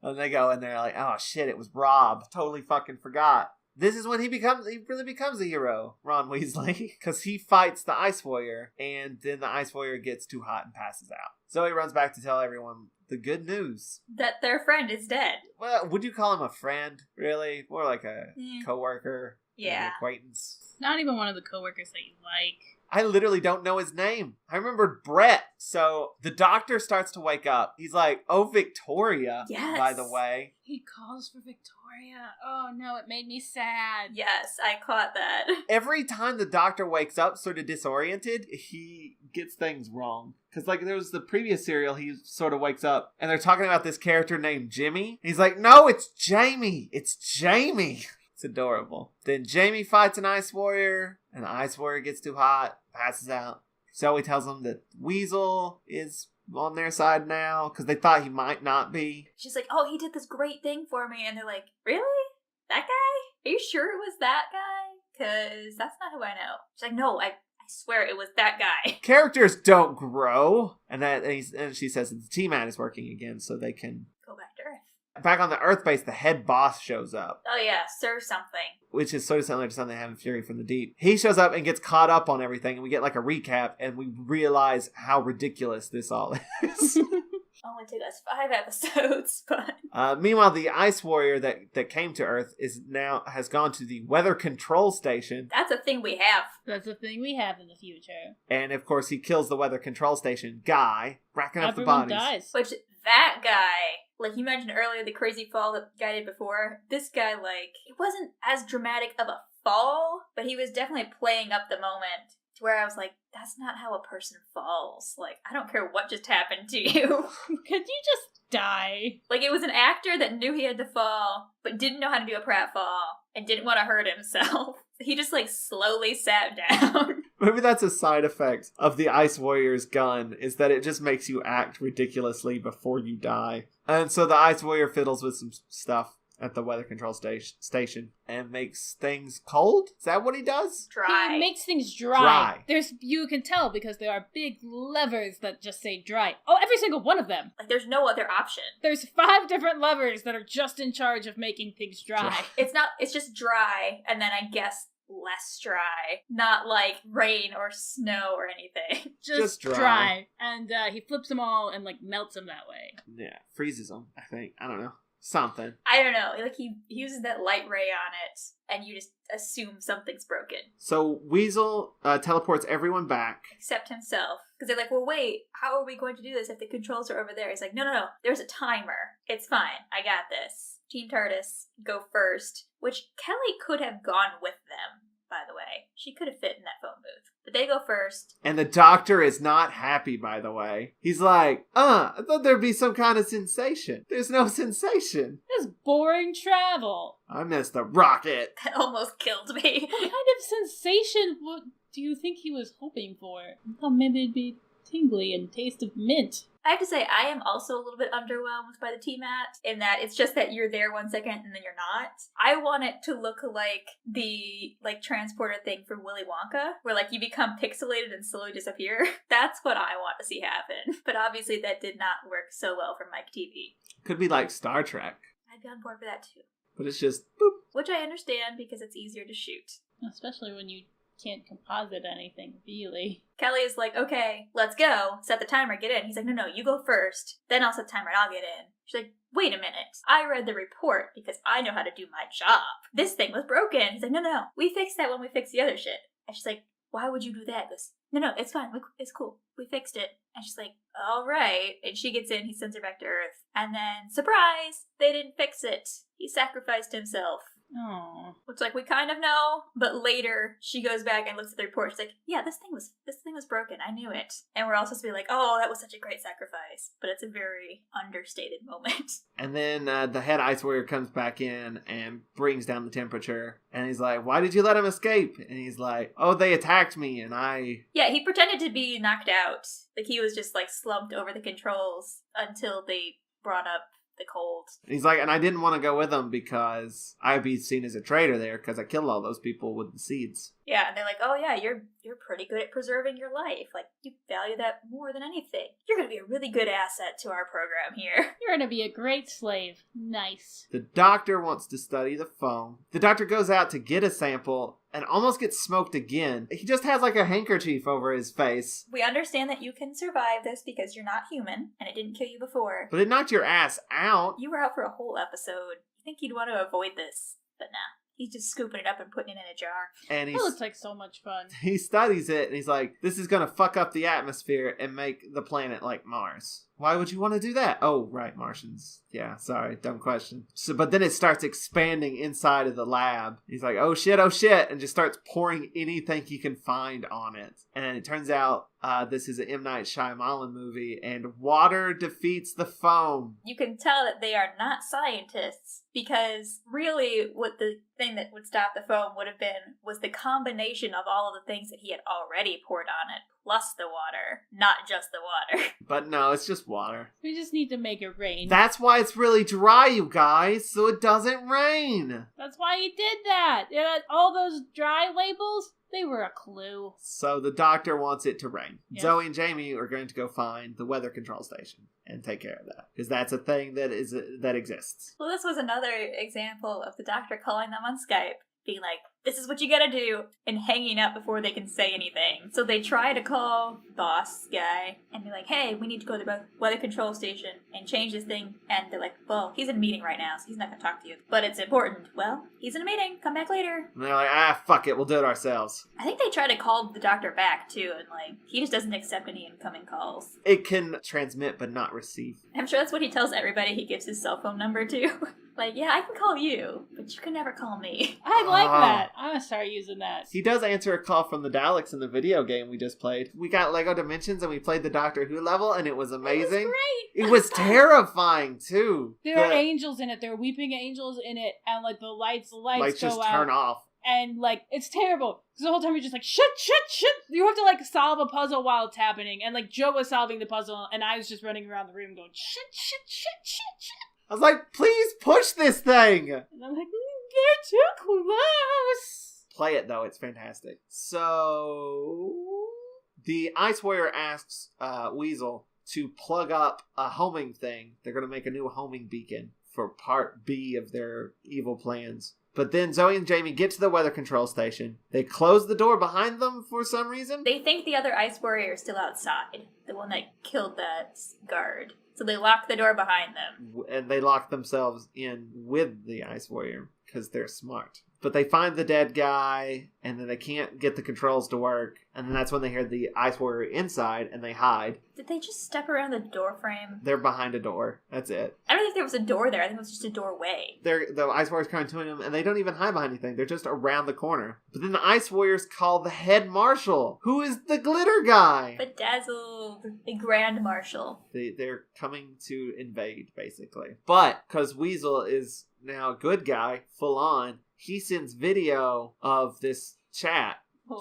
And they go in there like, oh shit, it was Rob. Totally fucking forgot. This is when he really becomes a hero, Ron Weasley, because he fights the Ice Warrior, and then the Ice Warrior gets too hot and passes out. So he runs back to tell everyone the good news. That their friend is dead. Well, would you call him a friend, really? More like a coworker? Yeah. An acquaintance? Not even one of the coworkers that you like. I literally don't know his name. I remembered Brett. So the doctor starts to wake up. He's like, oh, Victoria, yes. By the way. He calls for Victoria. Oh, no, it made me sad. Yes, I caught that. Every time the doctor wakes up sort of disoriented, he gets things wrong. Because, like, there was the previous serial, he sort of wakes up, and they're talking about this character named Jimmy. He's like, no, it's Jamie. It's Jamie. It's adorable. Then Jamie fights an Ice Warrior, and the Ice Warrior gets too hot, passes out. Zoe tells him that Weasel is on their side now, because they thought he might not be. She's like, oh, he did this great thing for me. And they're like, really? That guy? Are you sure it was that guy? Because that's not who I know. She's like, no, I swear it was that guy. Characters don't grow. And she says that the T-Man is working again, so they can go back to Earth. Back on the Earth base, the head boss shows up. Oh yeah, Sir something. Which is sort of similar to something they have in Fury from the Deep. He shows up and gets caught up on everything, and we get like a recap, and we realize how ridiculous this all is. Only took us 5 episodes, but... Meanwhile, the Ice Warrior that came to Earth has gone to the Weather Control Station. That's a thing we have. That's a thing we have in the future. And, of course, he kills the Weather Control Station guy, racking up the bodies. Everyone dies. Which, that guy... Like you mentioned earlier, the crazy fall that the guy did before. This guy, like, it wasn't as dramatic of a fall, but he was definitely playing up the moment to where I was like, that's not how a person falls. Like, I don't care what just happened to you. Could you just die? Like, it was an actor that knew he had to fall, but didn't know how to do a pratfall, and didn't want to hurt himself. He just, like, slowly sat down. Maybe that's a side effect of the Ice Warrior's gun, is that it just makes you act ridiculously before you die. And so the Ice Warrior fiddles with some stuff at the weather control station and makes things cold? Is that what he does? Dry. He makes things dry. You can tell because there are big levers that just say dry. Oh, every single one of them. Like, there's no other option. There's 5 different levers that are just in charge of making things dry. It's just dry, and then I guess less dry. Not like rain or snow or anything. Just dry. And he flips them all and, like, melts them that way. Yeah, freezes them, I think. I don't know. Something. I don't know. Like, he uses that light ray on it, and you just assume something's broken. So Weasel teleports everyone back. Except himself. Because they're like, well, wait, how are we going to do this if the controls are over there? He's like, no. There's a timer. It's fine. I got this. Team TARDIS, go first. Which Kelly could have gone with them, by the way. She could have fit in that phone booth. But they go first. And the doctor is not happy, by the way. He's like, I thought there'd be some kind of sensation. There's no sensation. It's boring travel. I missed the rocket. That almost killed me. What kind of sensation do you think he was hoping for? I thought maybe it'd be tingly and taste of mint. I have to say, I am also a little bit underwhelmed by the T-Mat, in that it's just that you're there 1 second and then you're not. I want it to look like the, like, transporter thing from Willy Wonka, where, like, you become pixelated and slowly disappear. That's what I want to see happen. But obviously that did not work so well for Mike TV. Could be like Star Trek. I'd be on board for that too. But it's just, boop. Which I understand because it's easier to shoot. Especially when you can't composite anything, really. Kelly is like, okay, let's go. Set the timer, get in. He's like, no, you go first. Then I'll set the timer and I'll get in. She's like, wait a minute. I read the report because I know how to do my job. This thing was broken. He's like, no. We fixed that when we fixed the other shit. And she's like, why would you do that? He goes, no, it's fine. It's cool. We fixed it. And she's like, all right. And she gets in. He sends her back to Earth. And then, surprise, they didn't fix it. He sacrificed himself. Aww. Which, like, we kind of know, but later she goes back and looks at the report. She's like, yeah, this thing was broken. I knew it. And we're all supposed to be like, oh, that was such a great sacrifice. But it's a very understated moment. And then the head ice warrior comes back in and brings down the temperature. And he's like, why did you let him escape? And he's like, oh, they attacked me and I... Yeah, he pretended to be knocked out. Like, he was just, like, slumped over the controls until they brought up the cold. And he's like, and I didn't want to go with them because I'd be seen as a traitor there because I killed all those people with the seeds. Yeah, and they're like, oh yeah, you're pretty good at preserving your life. Like, you value that more than anything. You're gonna be a really good asset to our program here. You're gonna be a great slave. Nice. The doctor wants to study the foam. The doctor goes out to get a sample and almost gets smoked again. He just has like a handkerchief over his face. We understand that you can survive this because you're not human, and it didn't kill you before. But it knocked your ass out. You were out for a whole episode. You think you'd want to avoid this, but nah. He's just scooping it up and putting it in a jar. And That looks like so much fun. he studies it and he's like, this is going to fuck up the atmosphere and make the planet like Mars. Why would you want to do that? Oh, right, Martians. Yeah, sorry, dumb question. So, but then it starts expanding inside of the lab. He's like, oh shit, and just starts pouring anything he can find on it. And it turns out this is an M. Night Shyamalan movie, and water defeats the foam. You can tell that they are not scientists, because really what the thing that would stop the foam would have been was the combination of all of the things that he had already poured on it, plus the water, not just the water. But no, it's just water. We just need to make it rain. That's why it's really dry, you guys, so it doesn't rain. That's why he did that. All those dry labels, they were a clue. So the doctor wants it to rain. Yeah. Zoe and Jamie are going to go find the weather control station and take care of that, because that's a thing that exists. Well, this was another example of the doctor calling them on Skype, being like, this is what you gotta do, and hanging up before they can say anything. So they try to call boss guy and be like, hey, we need to go to the weather control station and change this thing. And they're like, well, he's in a meeting right now, so he's not gonna talk to you. But it's important. Well, he's in a meeting. Come back later. And they're like, fuck it, we'll do it ourselves. I think they try to call the doctor back, too, and, like, he just doesn't accept any incoming calls. It can transmit but not receive. I'm sure that's what he tells everybody he gives his cell phone number to. Like, yeah, I can call you, but you can never call me. I like that. I'm gonna start using that. He does answer a call from the Daleks in the video game we just played. We got Lego Dimensions and we played the Doctor Who level, and it was amazing. It was great. It was terrifying, too. There are angels in it. There are weeping angels in it, and, like, the lights lights go just out. turn off. And, like, it's terrible. Because the whole time you're just like, shit. You have to, like, solve a puzzle while it's happening. And, like, Joe was solving the puzzle, and I was just running around the room going, shit. I was like, please push this thing! And I'm like, they're too close. Play it, though. It's fantastic. So, the Ice Warrior asks Weasel to plug up a homing thing. They're going to make a new homing beacon for part B of their evil plans. But then Zoe and Jamie get to the weather control station. They close the door behind them for some reason. They think the other Ice Warrior is still outside. The one that killed that guard. So they lock the door behind them. And they lock themselves in with the Ice Warrior because they're smart. But they find the dead guy, and then they can't get the controls to work. And then that's when they hear the Ice Warrior inside, and they hide. Did they just step around the door frame? They're behind a door. That's it. I don't think there was a door there. I think it was just a doorway. The Ice Warriors coming to them, and they don't even hide behind anything. They're just around the corner. But then the Ice Warriors call the head marshal, who is the glitter guy. Bedazzled. The Grand Marshal. They're coming to invade, basically. But, because Weasel is now a good guy, full on, he sends video of this chat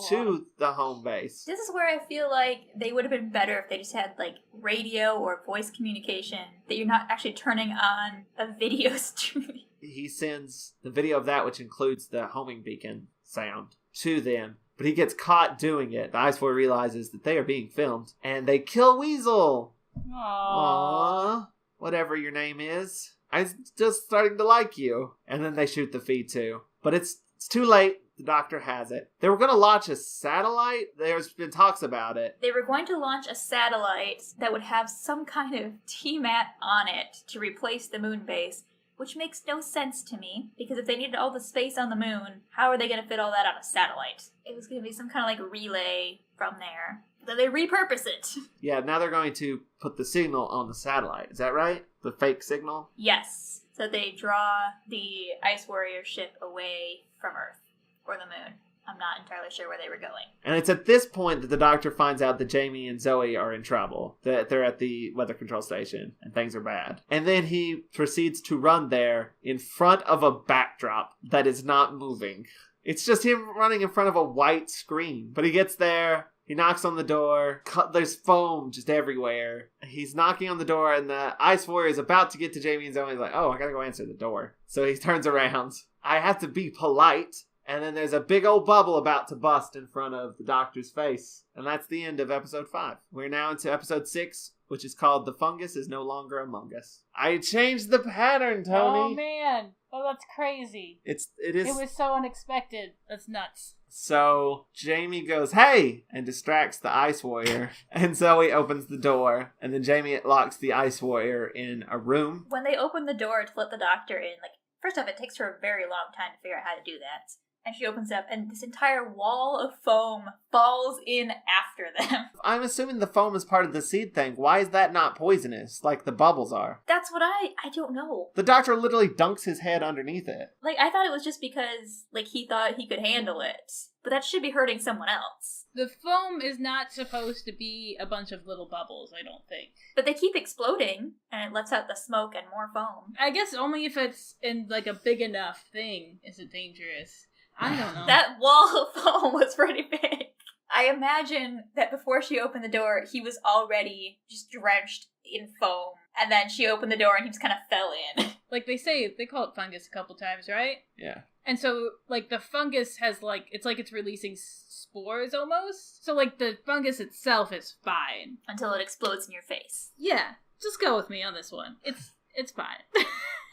to the home base. This is where I feel like they would have been better if they just had, like, radio or voice communication, that you're not actually turning on a video stream. He sends the video of that, which includes the homing beacon sound, to them. But he gets caught doing it. The Ice Warrior realizes that they are being filmed, and they kill Weasel. Aww. Whatever your name is. I'm just starting to like you. And then they shoot the feed too. But it's too late. The doctor has it. They were going to launch a satellite. There's been talks about it. They were going to launch a satellite that would have some kind of T-mat on it to replace the moon base, which makes no sense to me, because if they needed all the space on the moon, how are they going to fit all that on a satellite? It was going to be some kind of like relay from there. Then they repurpose it. Yeah, now they're going to put the signal on the satellite. Is that right? The fake signal? Yes. So they draw the Ice Warrior ship away from Earth, or the moon. I'm not entirely sure where they were going. And it's at this point that the doctor finds out that Jamie and Zoe are in trouble, that they're at the weather control station, and things are bad. And then he proceeds to run there in front of a backdrop that is not moving. It's just him running in front of a white screen. But he gets there, he knocks on the door, there's foam just everywhere. He's knocking on the door, and the Ice Warrior is about to get to Jamie and Zoe. He's like, oh, I gotta go answer the door. So he turns around. I have to be polite. And then there's a big old bubble about to bust in front of the doctor's face. And that's the end of episode 5. We're now into episode 6, which is called The Fungus is No Longer Among Us. I changed the pattern, Toni. Oh, man. Oh, that's crazy. It is. It was so unexpected. That's nuts. So Jamie goes, hey, and distracts the Ice Warrior. And Zoe opens the door. And then Jamie locks the Ice Warrior in a room. When they open the door to let the doctor in, first off, it takes her a very long time to figure out how to do that. And she opens up, and this entire wall of foam falls in after them. I'm assuming the foam is part of the seed thing. Why is that not poisonous, like the bubbles are? That's what I don't know. The doctor literally dunks his head underneath it. I thought it was just because, he thought he could handle it. But that should be hurting someone else. The foam is not supposed to be a bunch of little bubbles, I don't think. But they keep exploding, and it lets out the smoke and more foam. I guess only if it's in, a big enough thing is it dangerous. I don't know. That wall of foam was pretty big. I imagine that before she opened the door, he was already just drenched in foam. And then she opened the door and he just kind of fell in. They call it fungus a couple times, right? Yeah. And so, the fungus has, it's releasing spores almost. So, the fungus itself is fine. Until it explodes in your face. Yeah. Just go with me on this one. It's fine.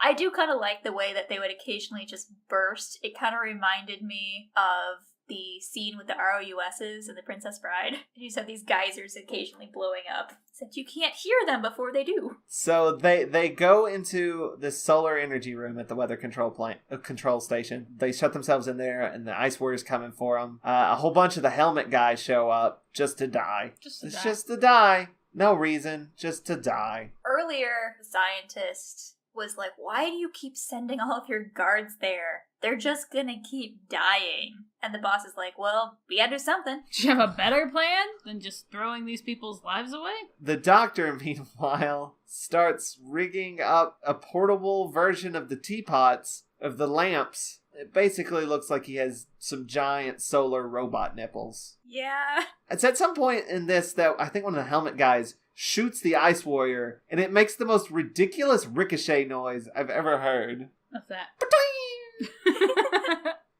I do kind of like the way that they would occasionally just burst. It kind of reminded me of the scene with the ROUSs and the Princess Bride. You just have these geysers occasionally blowing up. Except you can't hear them before they do. So they go into the solar energy room at the weather control station. They shut themselves in there, and the Ice Warrior's coming for them. A whole bunch of the helmet guys show up just to die. Just to die. No reason, just to die. Earlier, the scientist was like, why do you keep sending all of your guards there? They're just gonna keep dying. And the boss is like, well, we gotta do something. Do you have a better plan than just throwing these people's lives away? The doctor, meanwhile, starts rigging up a portable version of the teapots, of the lamps. It basically looks like he has some giant solar robot nipples. Yeah. It's at some point in this that I think one of the helmet guys shoots the Ice Warrior, and it makes the most ridiculous ricochet noise I've ever heard. What's that?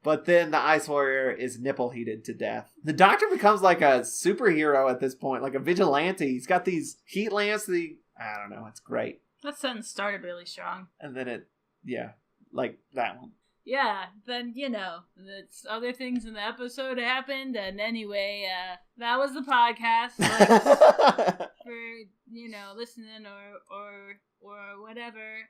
But then the Ice Warrior is nipple heated to death. The doctor becomes like a superhero at this point, like a vigilante. He's got these heat lamps I don't know, it's great. That sentence started really strong. And then like that one. Yeah, then, that's other things in the episode happened, and anyway, that was the podcast, for, listening or whatever,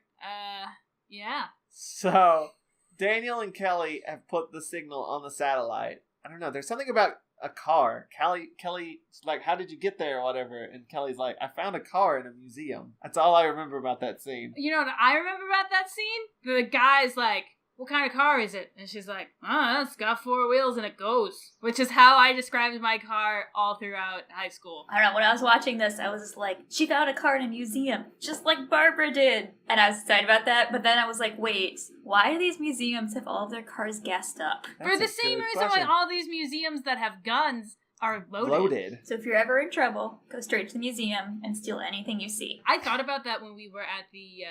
yeah. So, Daniel and Kelly have put the signal on the satellite. I don't know, there's something about a car. Kelly's like, how did you get there or whatever? And Kelly's like, I found a car in a museum. That's all I remember about that scene. You know what I remember about that scene? The guy's like, what kind of car is it? And she's like, it's got 4 wheels and it goes. Which is how I described my car all throughout high school. I don't know, when I was watching this, I was just like, she found a car in a museum, just like Barbara did. And I was excited about that, but then I was like, wait, why do these museums have all of their cars gassed up? For the same reason why all these museums that have guns are loaded. So if you're ever in trouble, go straight to the museum and steal anything you see. I thought about that when we were at the,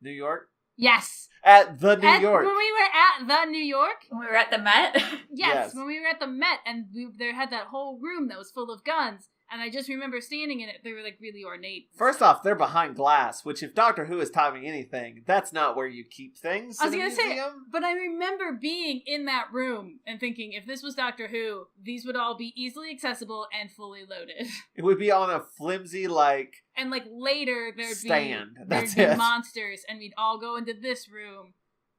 New York? Yes. At the New York. When we were at the New York? When we were at the Met? Yes, when we were at the Met, and there had that whole room that was full of guns, And I just remember standing in it. They were like really ornate. First off, they're behind glass, which if Doctor Who has taught me anything, that's not where you keep things. I was going to say, but I remember being in that room and thinking, if this was Doctor Who, these would all be easily accessible and fully loaded. It would be on a flimsy, like... And like later, there'd stand. be monsters, and we'd all go into this room,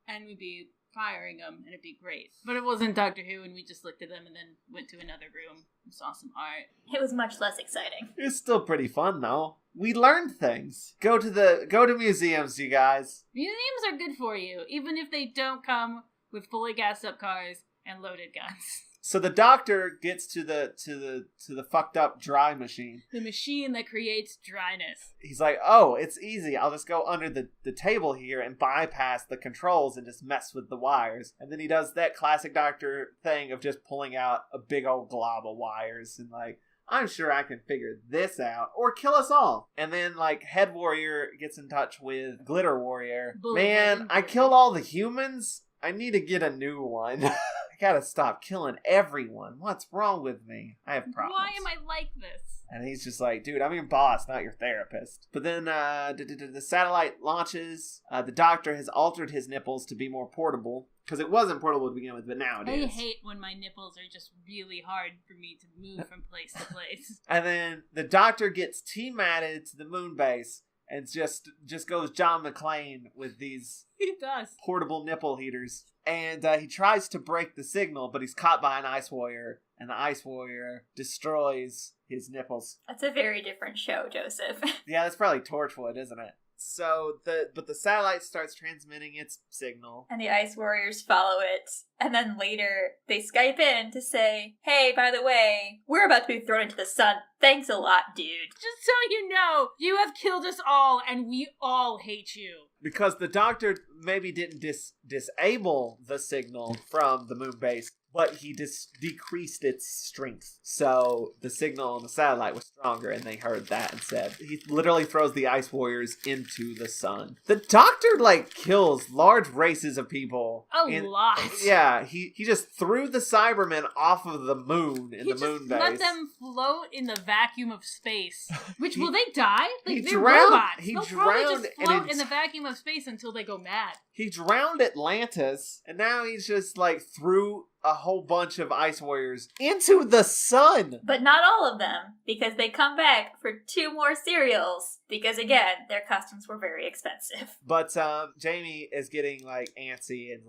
and we'd be firing them, and it'd be great. But it wasn't Doctor Who, and we just looked at them and then went to another room and saw some art. It was much less exciting. It's still pretty fun, though. We learned things. Go to museums, you guys. Museums are good for you, even if they don't come with fully gassed up cars and loaded guns. So the Doctor gets to the fucked up dry machine. The machine that creates dryness. He's like, oh, it's easy. I'll just go under the table here and bypass the controls and just mess with the wires. And then he does that classic Doctor thing of just pulling out a big old glob of wires and like, I'm sure I can figure this out or kill us all. And then like Head Warrior gets in touch with Glitter Warrior. Man, I killed all the humans. I need to get a new one. I gotta stop killing everyone. What's wrong with me? I have problems. Why am I like this? And he's just like, dude, I'm your boss, not your therapist. But then the satellite launches. The Doctor has altered his nipples to be more portable. Because it wasn't portable to begin with, but now it is. I hate when my nipples are just really hard for me to move from place to place. And then the Doctor gets T-matted to the moon base. And just goes John McClane with these he does. Portable nipple heaters. And he tries to break the signal, but he's caught by an Ice Warrior. And the Ice Warrior destroys his nipples. That's a very different show, Joseph. Yeah, that's probably Torchwood, isn't it? So the satellite starts transmitting its signal. And the Ice Warriors follow it. And then later, they Skype in to say, hey, by the way, we're about to be thrown into the sun. Thanks a lot, dude. Just so you know, you have killed us all, and we all hate you. Because the Doctor maybe didn't disable the signal from the moon base, but he decreased its strength. So the signal on the satellite was stronger, and they heard that instead. He literally throws the Ice Warriors into the sun. The Doctor, kills large races of people. A lot. Yeah, he just threw the Cybermen off of the moon in the moon base. He let them float in the vacuum of space. Which, will they die? They're drowned, robots. They'll probably just float in the vacuum of space until they go mad. He drowned Atlantis, and now he's just, threw a whole bunch of Ice Warriors into the sun. But not all of them, because they come back for 2 more serials. Because, again, their costumes were very expensive. But Jamie is getting, antsy and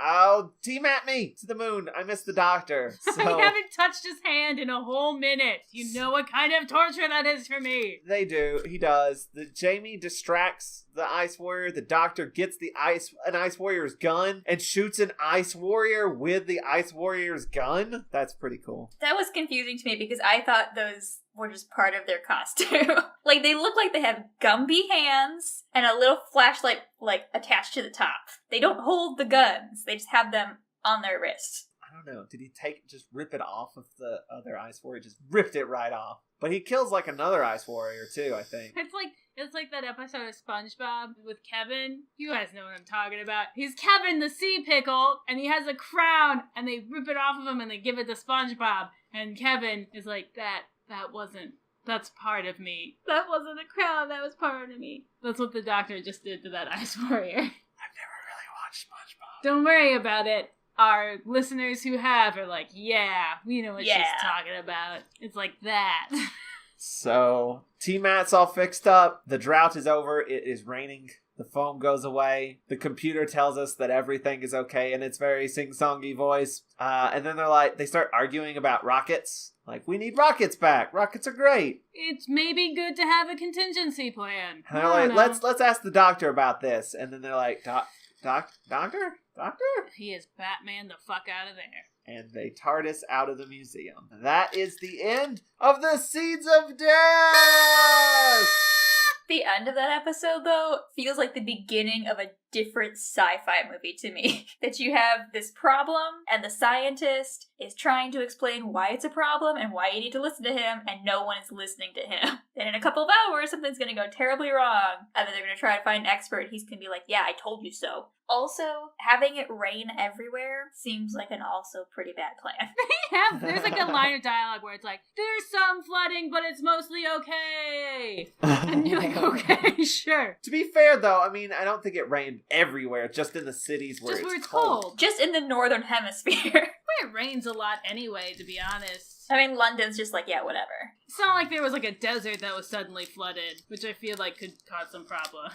oh, team-at me to the moon. I missed the Doctor. So I haven't touched his hand in a whole minute. You know what kind of torture that is for me. They do. He does. Jamie distracts the Ice Warrior. The Doctor gets an Ice Warrior's gun and shoots an Ice Warrior with the Ice Warrior's gun. That's pretty cool. That was confusing to me because I thought those were just part of their costume. They look like they have Gumby hands and a little flashlight, attached to the top. They don't hold the guns. They just have them on their wrist. I don't know. Did he just rip it off of the other Ice Warrior? Just ripped it right off. But he kills, another Ice Warrior, too, I think. It's like that episode of SpongeBob with Kevin. You guys know what I'm talking about. He's Kevin the Sea Pickle, and he has a crown, and they rip it off of him, and they give it to SpongeBob. And Kevin is like, that's part of me. That wasn't a crown, that was part of me. That's what the Doctor just did to that Ice Warrior. I've never really watched SpongeBob. Don't worry about it. Our listeners who have are like, yeah, we know what she's talking about. It's like that. So, T-Mat's all fixed up. The drought is over. It is raining. The foam goes away. The computer tells us that everything is okay in its very sing-songy voice. And then they start arguing about rockets. We need rockets back. Rockets are great. It's maybe good to have a contingency plan. And they're let's ask the Doctor about this. And then they're like, Doctor? He is Batman the fuck out of there. And they TARDIS out of the museum. That is the end of the Seeds of Death! The end of that episode, though, feels like the beginning of a different sci-fi movie to me. That you have this problem, and the scientist is trying to explain why it's a problem and why you need to listen to him, and no one is listening to him. Then in a couple of hours, something's gonna go terribly wrong, and then they're gonna try to find an expert, and he's gonna be like, yeah, I told you so. Also, having it rain everywhere seems like an also pretty bad plan. There's like a line of dialogue where it's like, there's some flooding, but it's mostly okay. And you're like, okay, sure. To be fair, though, I mean, I don't think it rained everywhere, just in the cities where it's cold. Just in the northern hemisphere. It rains a lot anyway, to be honest. I mean, London's just like, yeah, whatever. It's not like there was like a desert that was suddenly flooded, which I feel like could cause some problems.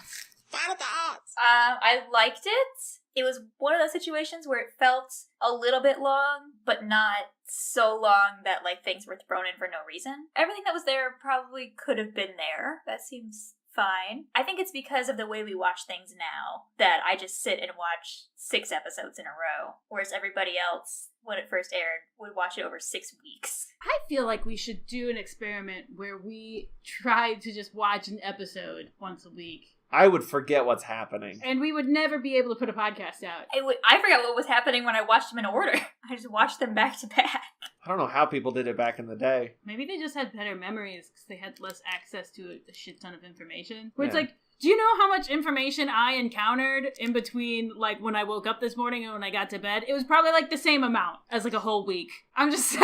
Final thoughts! I liked it. It was one of those situations where it felt a little bit long, but not so long that like things were thrown in for no reason. Everything that was there probably could have been there. That seems fine. I think it's because of the way we watch things now that I just sit and watch 6 episodes in a row, whereas everybody else, when it first aired, would watch it over 6 weeks. I feel like we should do an experiment where we try to just watch an episode once a week. I would forget what's happening. And we would never be able to put a podcast out. I forgot what was happening when I watched them in order. I just watched them back to back. I don't know how people did it back in the day. Maybe they just had better memories because they had less access to a shit ton of information. Where it's like, do you know how much information I encountered in between, like, when I woke up this morning and when I got to bed? It was probably, like, the same amount as, like, a whole week. I'm just saying.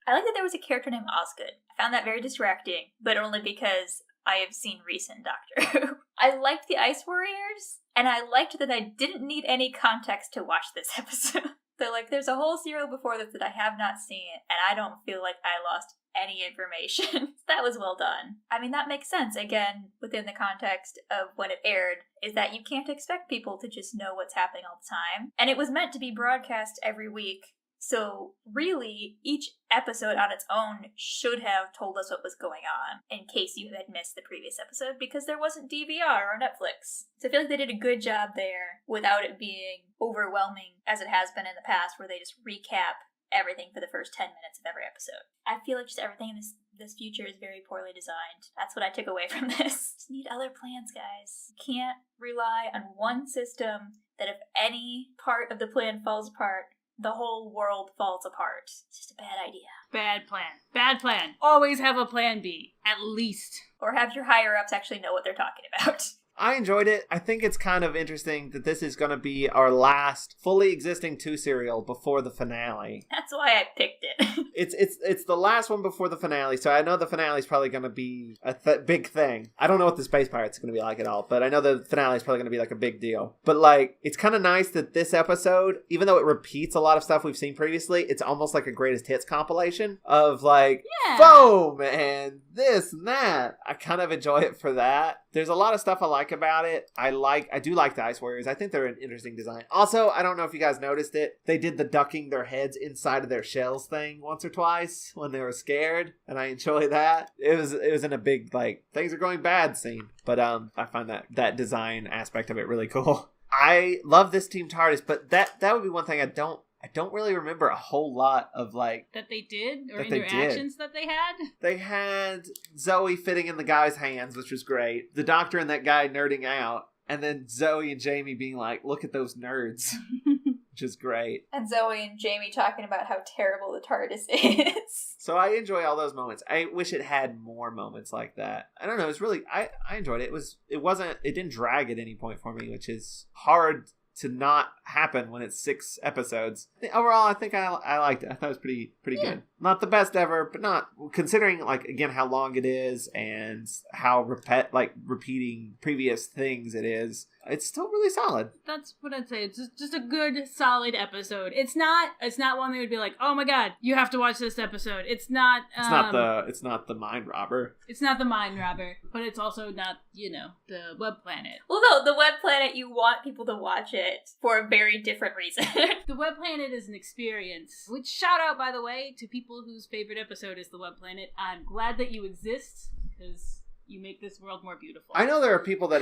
I like that there was a character named Osgood. I found that very distracting, but only because I have seen recent Doctor Who. I liked the Ice Warriors, and I liked that I didn't need any context to watch this episode. So, like, there's a whole serial before this that I have not seen, and I don't feel like I lost any information. That was well done. I mean, that makes sense, again, within the context of when it aired, is that you can't expect people to just know what's happening all the time. And it was meant to be broadcast every week, so really, each episode on its own should have told us what was going on, in case you had missed the previous episode, because there wasn't DVR or Netflix. So I feel like they did a good job there, without it being overwhelming, as it has been in the past, where they just recap everything for the first 10 minutes of every episode. I feel like just everything in this future is very poorly designed. That's what I took away from this. Just need other plans, guys. Can't rely on one system that if any part of the plan falls apart, the whole world falls apart. It's just a bad idea. Bad plan. Bad plan. Always have a plan B, at least. Or have your higher-ups actually know what they're talking about. I enjoyed it. I think it's kind of interesting that this is going to be our last fully existing 2 serial before the finale. That's why I picked it. It's the last one before the finale, so I know the finale is probably going to be a big thing. I don't know what the Space Pirates are going to be like at all, but I know the finale is probably going to be like a big deal. But like, it's kind of nice that this episode, even though it repeats a lot of stuff we've seen previously, it's almost like a greatest hits compilation of like, foam and this and that. I kind of enjoy it for that. There's a lot of stuff I like about it. I do like the Ice Warriors. I think they're an interesting design. Also, I don't know if you guys noticed it. They did the ducking their heads inside of their shells thing once or twice when they were scared, and I enjoy that. It was in a big like things are going bad scene, but I find that design aspect of it really cool. I love this Team TARDIS, but that would be one thing I don't really remember a whole lot of like that they did or interactions that they had. They had Zoe fitting in the guy's hands, which was great. The Doctor and that guy nerding out, and then Zoe and Jamie being like, "Look at those nerds," which is great. And Zoe and Jamie talking about how terrible the TARDIS is. So I enjoy all those moments. I wish it had more moments like that. I don't know. It was really I enjoyed it. It didn't drag at any point for me, which is hard to not happen when it's 6 episodes. Overall, I think I liked it. I thought it was pretty good. Not the best ever, but not considering like again how long it is and how repeating previous things it is. It's still really solid. That's what I'd say. It's just a good, solid episode. It's not one that would be like, oh my god, you have to watch this episode. It's not. It's not the mind robber. It's not the mind robber, but it's also not the Web Planet. Well, no, the Web Planet, you want people to watch it for a very different reason. The Web Planet is an experience. Which shout out, by the way, to people whose favorite episode is the Web Planet. I'm glad that you exist because You make this world more beautiful. I know there are people that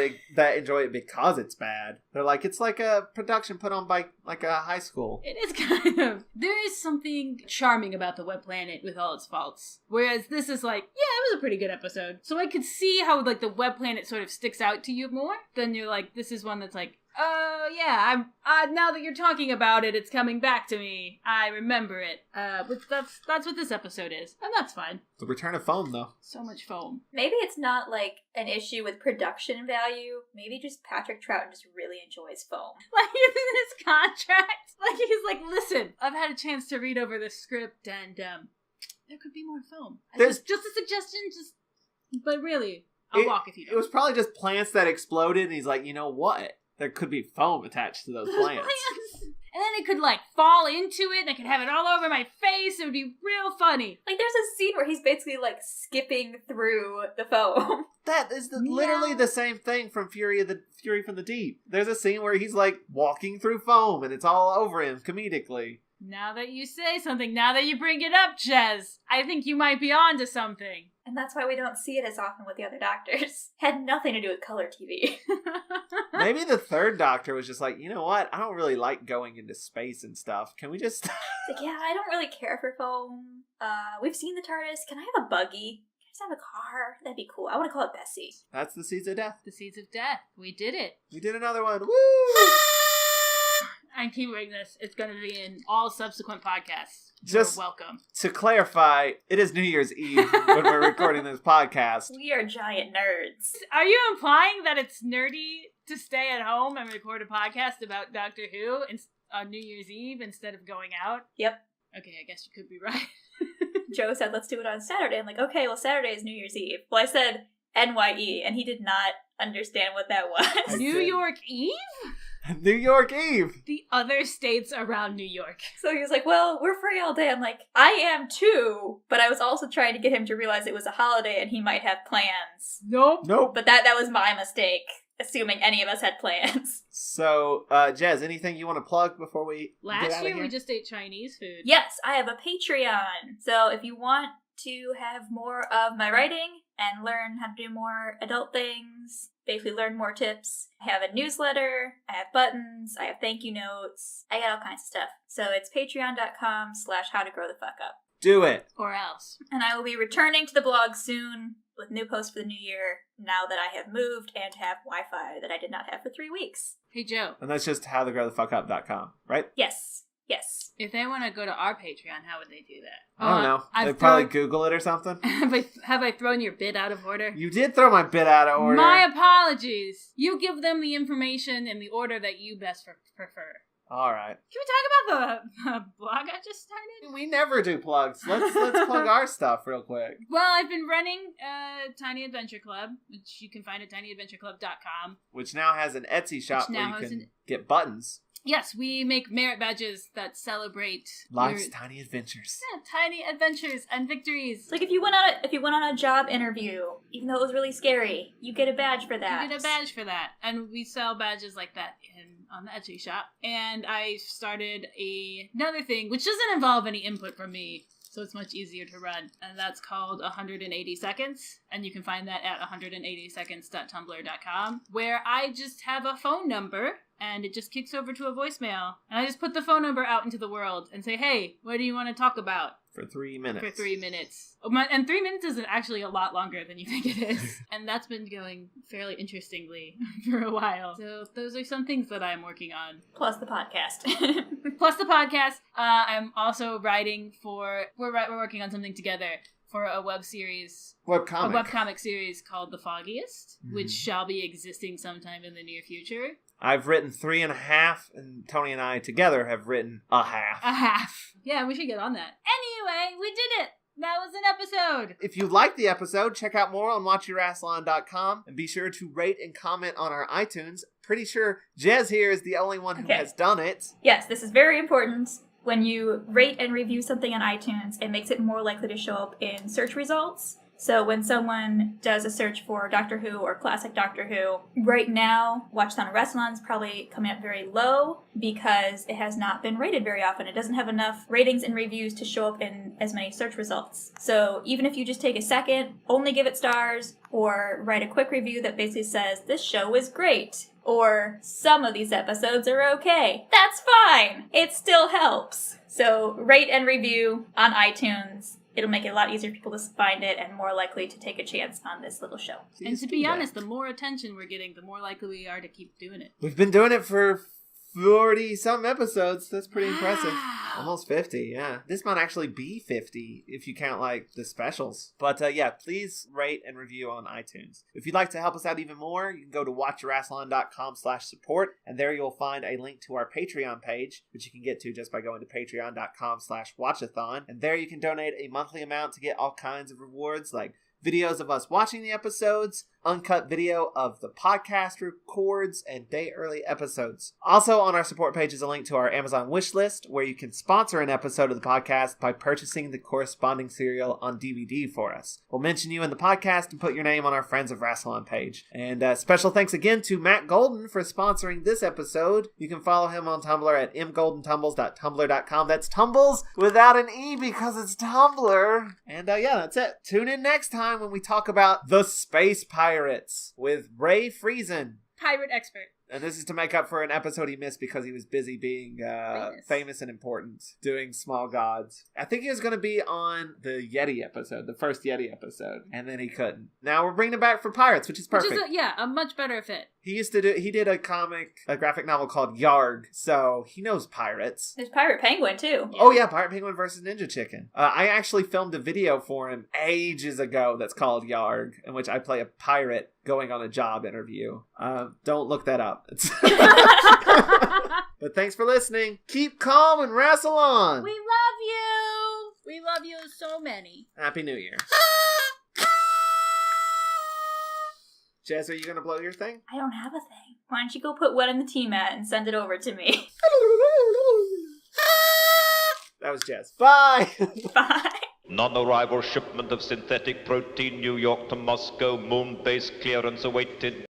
enjoy it because it's bad. They're like, it's like a production put on by like a high school. It is kind of. There is something charming about the Web Planet with all its faults. Whereas this is like, yeah, it was a pretty good episode. So I could see how like the Web Planet sort of sticks out to you more. Then you're like, this is one that's like, oh, yeah, now that you're talking about it, it's coming back to me. I remember it. But that's what this episode is. And that's fine. The return of foam, though. So much foam. Maybe it's not, like, an issue with production value. Maybe just Patrick Troughton just really enjoys foam. Like, in his contract, like, he's like, listen, I've had a chance to read over this script, and, there could be more foam. Just a suggestion, but really, I'll walk if you don't. It was probably just plants that exploded, and he's like, you know what? There could be foam attached to those plants. And then it could, like, fall into it, and I could have it all over my face. It would be real funny. Like, there's a scene where he's basically, like, skipping through the foam. That is literally the same thing from Fury from the Deep. There's a scene where he's, like, walking through foam, and it's all over him, comedically. Now that you say something, now that you bring it up, Ches, I think you might be onto something. And that's why we don't see it as often with the other doctors. Had nothing to do with color TV. Maybe the third Doctor was just like, you know what? I don't really like going into space and stuff. Can we just... It's like, yeah, I don't really care for foam. We've seen the TARDIS. Can I have a buggy? Can I just have a car? That'd be cool. I want to call it Bessie. That's the Seeds of Death. The Seeds of Death. We did it. We did another one. Woo! I'm keeping this. It's going to be in all subsequent podcasts. Just You're welcome. To clarify, it is New Year's Eve when we're recording this podcast. We are giant nerds. Are you implying that it's nerdy to stay at home and record a podcast about Doctor Who on New Year's Eve instead of going out? Yep. Okay, I guess you could be right. Joe said, let's do it on Saturday. I'm like, okay, well, Saturday is New Year's Eve. Well, I said NYE, and he did not understand what that was. New York Eve? New York Eve! The other states around New York. So he was like, well, we're free all day. I'm like, I am too. But I was also trying to get him to realize it was a holiday and he might have plans. Nope. But that was my mistake, assuming any of us had plans. So, Jez, anything you want to plug before we get out Last of year here? we just ate Chinese food. Yes, I have a Patreon. So if you want to have more of my writing and learn how to do more adult things, basically learn more tips, I have a newsletter, I have buttons, I have thank you notes, I got all kinds of stuff. So it's patreon.com/howtogrowthefuckup. Do it. Or else. And I will be returning to the blog soon with new posts for the new year now that I have moved and have Wi-Fi that I did not have for 3 weeks. Hey, Joe. And that's just howtogrowthefuckup.com, right? Yes. If they want to go to our Patreon, how would they do that? I don't know. They'd probably Google it or something. Have I thrown your bid out of order? You did throw my bid out of order. My apologies. You give them the information in the order that you best prefer. All right. Can we talk about the blog I just started? We never do plugs. Let's plug our stuff real quick. Well, I've been running Tiny Adventure Club, which you can find at tinyadventureclub.com. Which now has an Etsy shop where you can get buttons. Yes, we make merit badges that celebrate Life's tiny adventures. Yeah, tiny adventures and victories. It's like if you went on a job interview, even though it was really scary, you get a badge for that. You get a badge for that. And we sell badges like that on the Etsy shop. And I started another thing, which doesn't involve any input from me, so it's much easier to run. And that's called 180 Seconds. And you can find that at 180seconds.tumblr.com, where I just have a phone number, and it just kicks over to a voicemail. And I just put the phone number out into the world and say, hey, what do you want to talk about? For 3 minutes. For 3 minutes. And 3 minutes is actually a lot longer than you think it is. And that's been going fairly interestingly for a while. So those are some things that I'm working on. Plus the podcast. I'm also writing for... We're working on something together for a web series. Webcomic. A webcomic series called The Foggiest, which shall be existing sometime in the near future. I've written 3.5, and Toni and I together have written a half. A half. Yeah, we should get on that. Anyway, we did it! That was an episode! If you liked the episode, check out more on Watch-A-Rassilon.com, and be sure to rate and comment on our iTunes. Pretty sure Jez here is the only one who has done it. Yes, this is very important. When you rate and review something on iTunes, it makes it more likely to show up in search results. So when someone does a search for Doctor Who or classic Doctor Who, right now, Watch-A-Thon of Rassilon is probably coming up very low because it has not been rated very often. It doesn't have enough ratings and reviews to show up in as many search results. So even if you just take a second, only give it stars, or write a quick review that basically says, this show is great, or some of these episodes are okay, that's fine. It still helps. So rate and review on iTunes. It'll make it a lot easier for people to find it and more likely to take a chance on this little show. And to be honest, the more attention we're getting, the more likely we are to keep doing it. We've been doing it for 40-some episodes. That's pretty impressive. Almost 50, yeah. This might actually be 50 if you count, like, the specials. But, yeah, please rate and review on iTunes. If you'd like to help us out even more, you can go to watcharassilon.com/support, and there you'll find a link to our Patreon page, which you can get to just by going to patreon.com/watchathon. And there you can donate a monthly amount to get all kinds of rewards, like videos of us watching the episodes, uncut video of the podcast records, and day-early episodes. Also on our support page is a link to our Amazon wish list, where you can sponsor an episode of the podcast by purchasing the corresponding serial on DVD for us. We'll mention you in the podcast and put your name on our Friends of Rassilon page. And special thanks again to Matt Golden for sponsoring this episode. You can follow him on Tumblr at mgoldentumbles.tumblr.com. That's Tumbles without an E because it's Tumblr. And yeah, that's it. Tune in next time when we talk about the Space Pirates with Ray Friesen. Pirate expert. And this is to make up for an episode he missed because he was busy being famous and important, doing Small Gods. I think he was going to be on the Yeti episode, the first Yeti episode, and then he couldn't. Now we're bringing him back for Pirates, which is perfect. Which is a much better fit. He did a graphic novel called Yarg, so he knows pirates. There's Pirate Penguin, too. Oh yeah, Pirate Penguin versus Ninja Chicken. I actually filmed a video for him ages ago that's called Yarg, in which I play a pirate going on a job interview. Don't look that up. But thanks for listening. Keep calm and wrestle on. We love you. We love you so many. Happy New Year. Jess, are you going to blow your thing? I don't have a thing. Why don't you go put one in the tea mat and send it over to me? That was Jess. Bye. Bye. Non-arrival shipment of synthetic protein, New York to Moscow, moon base clearance awaited.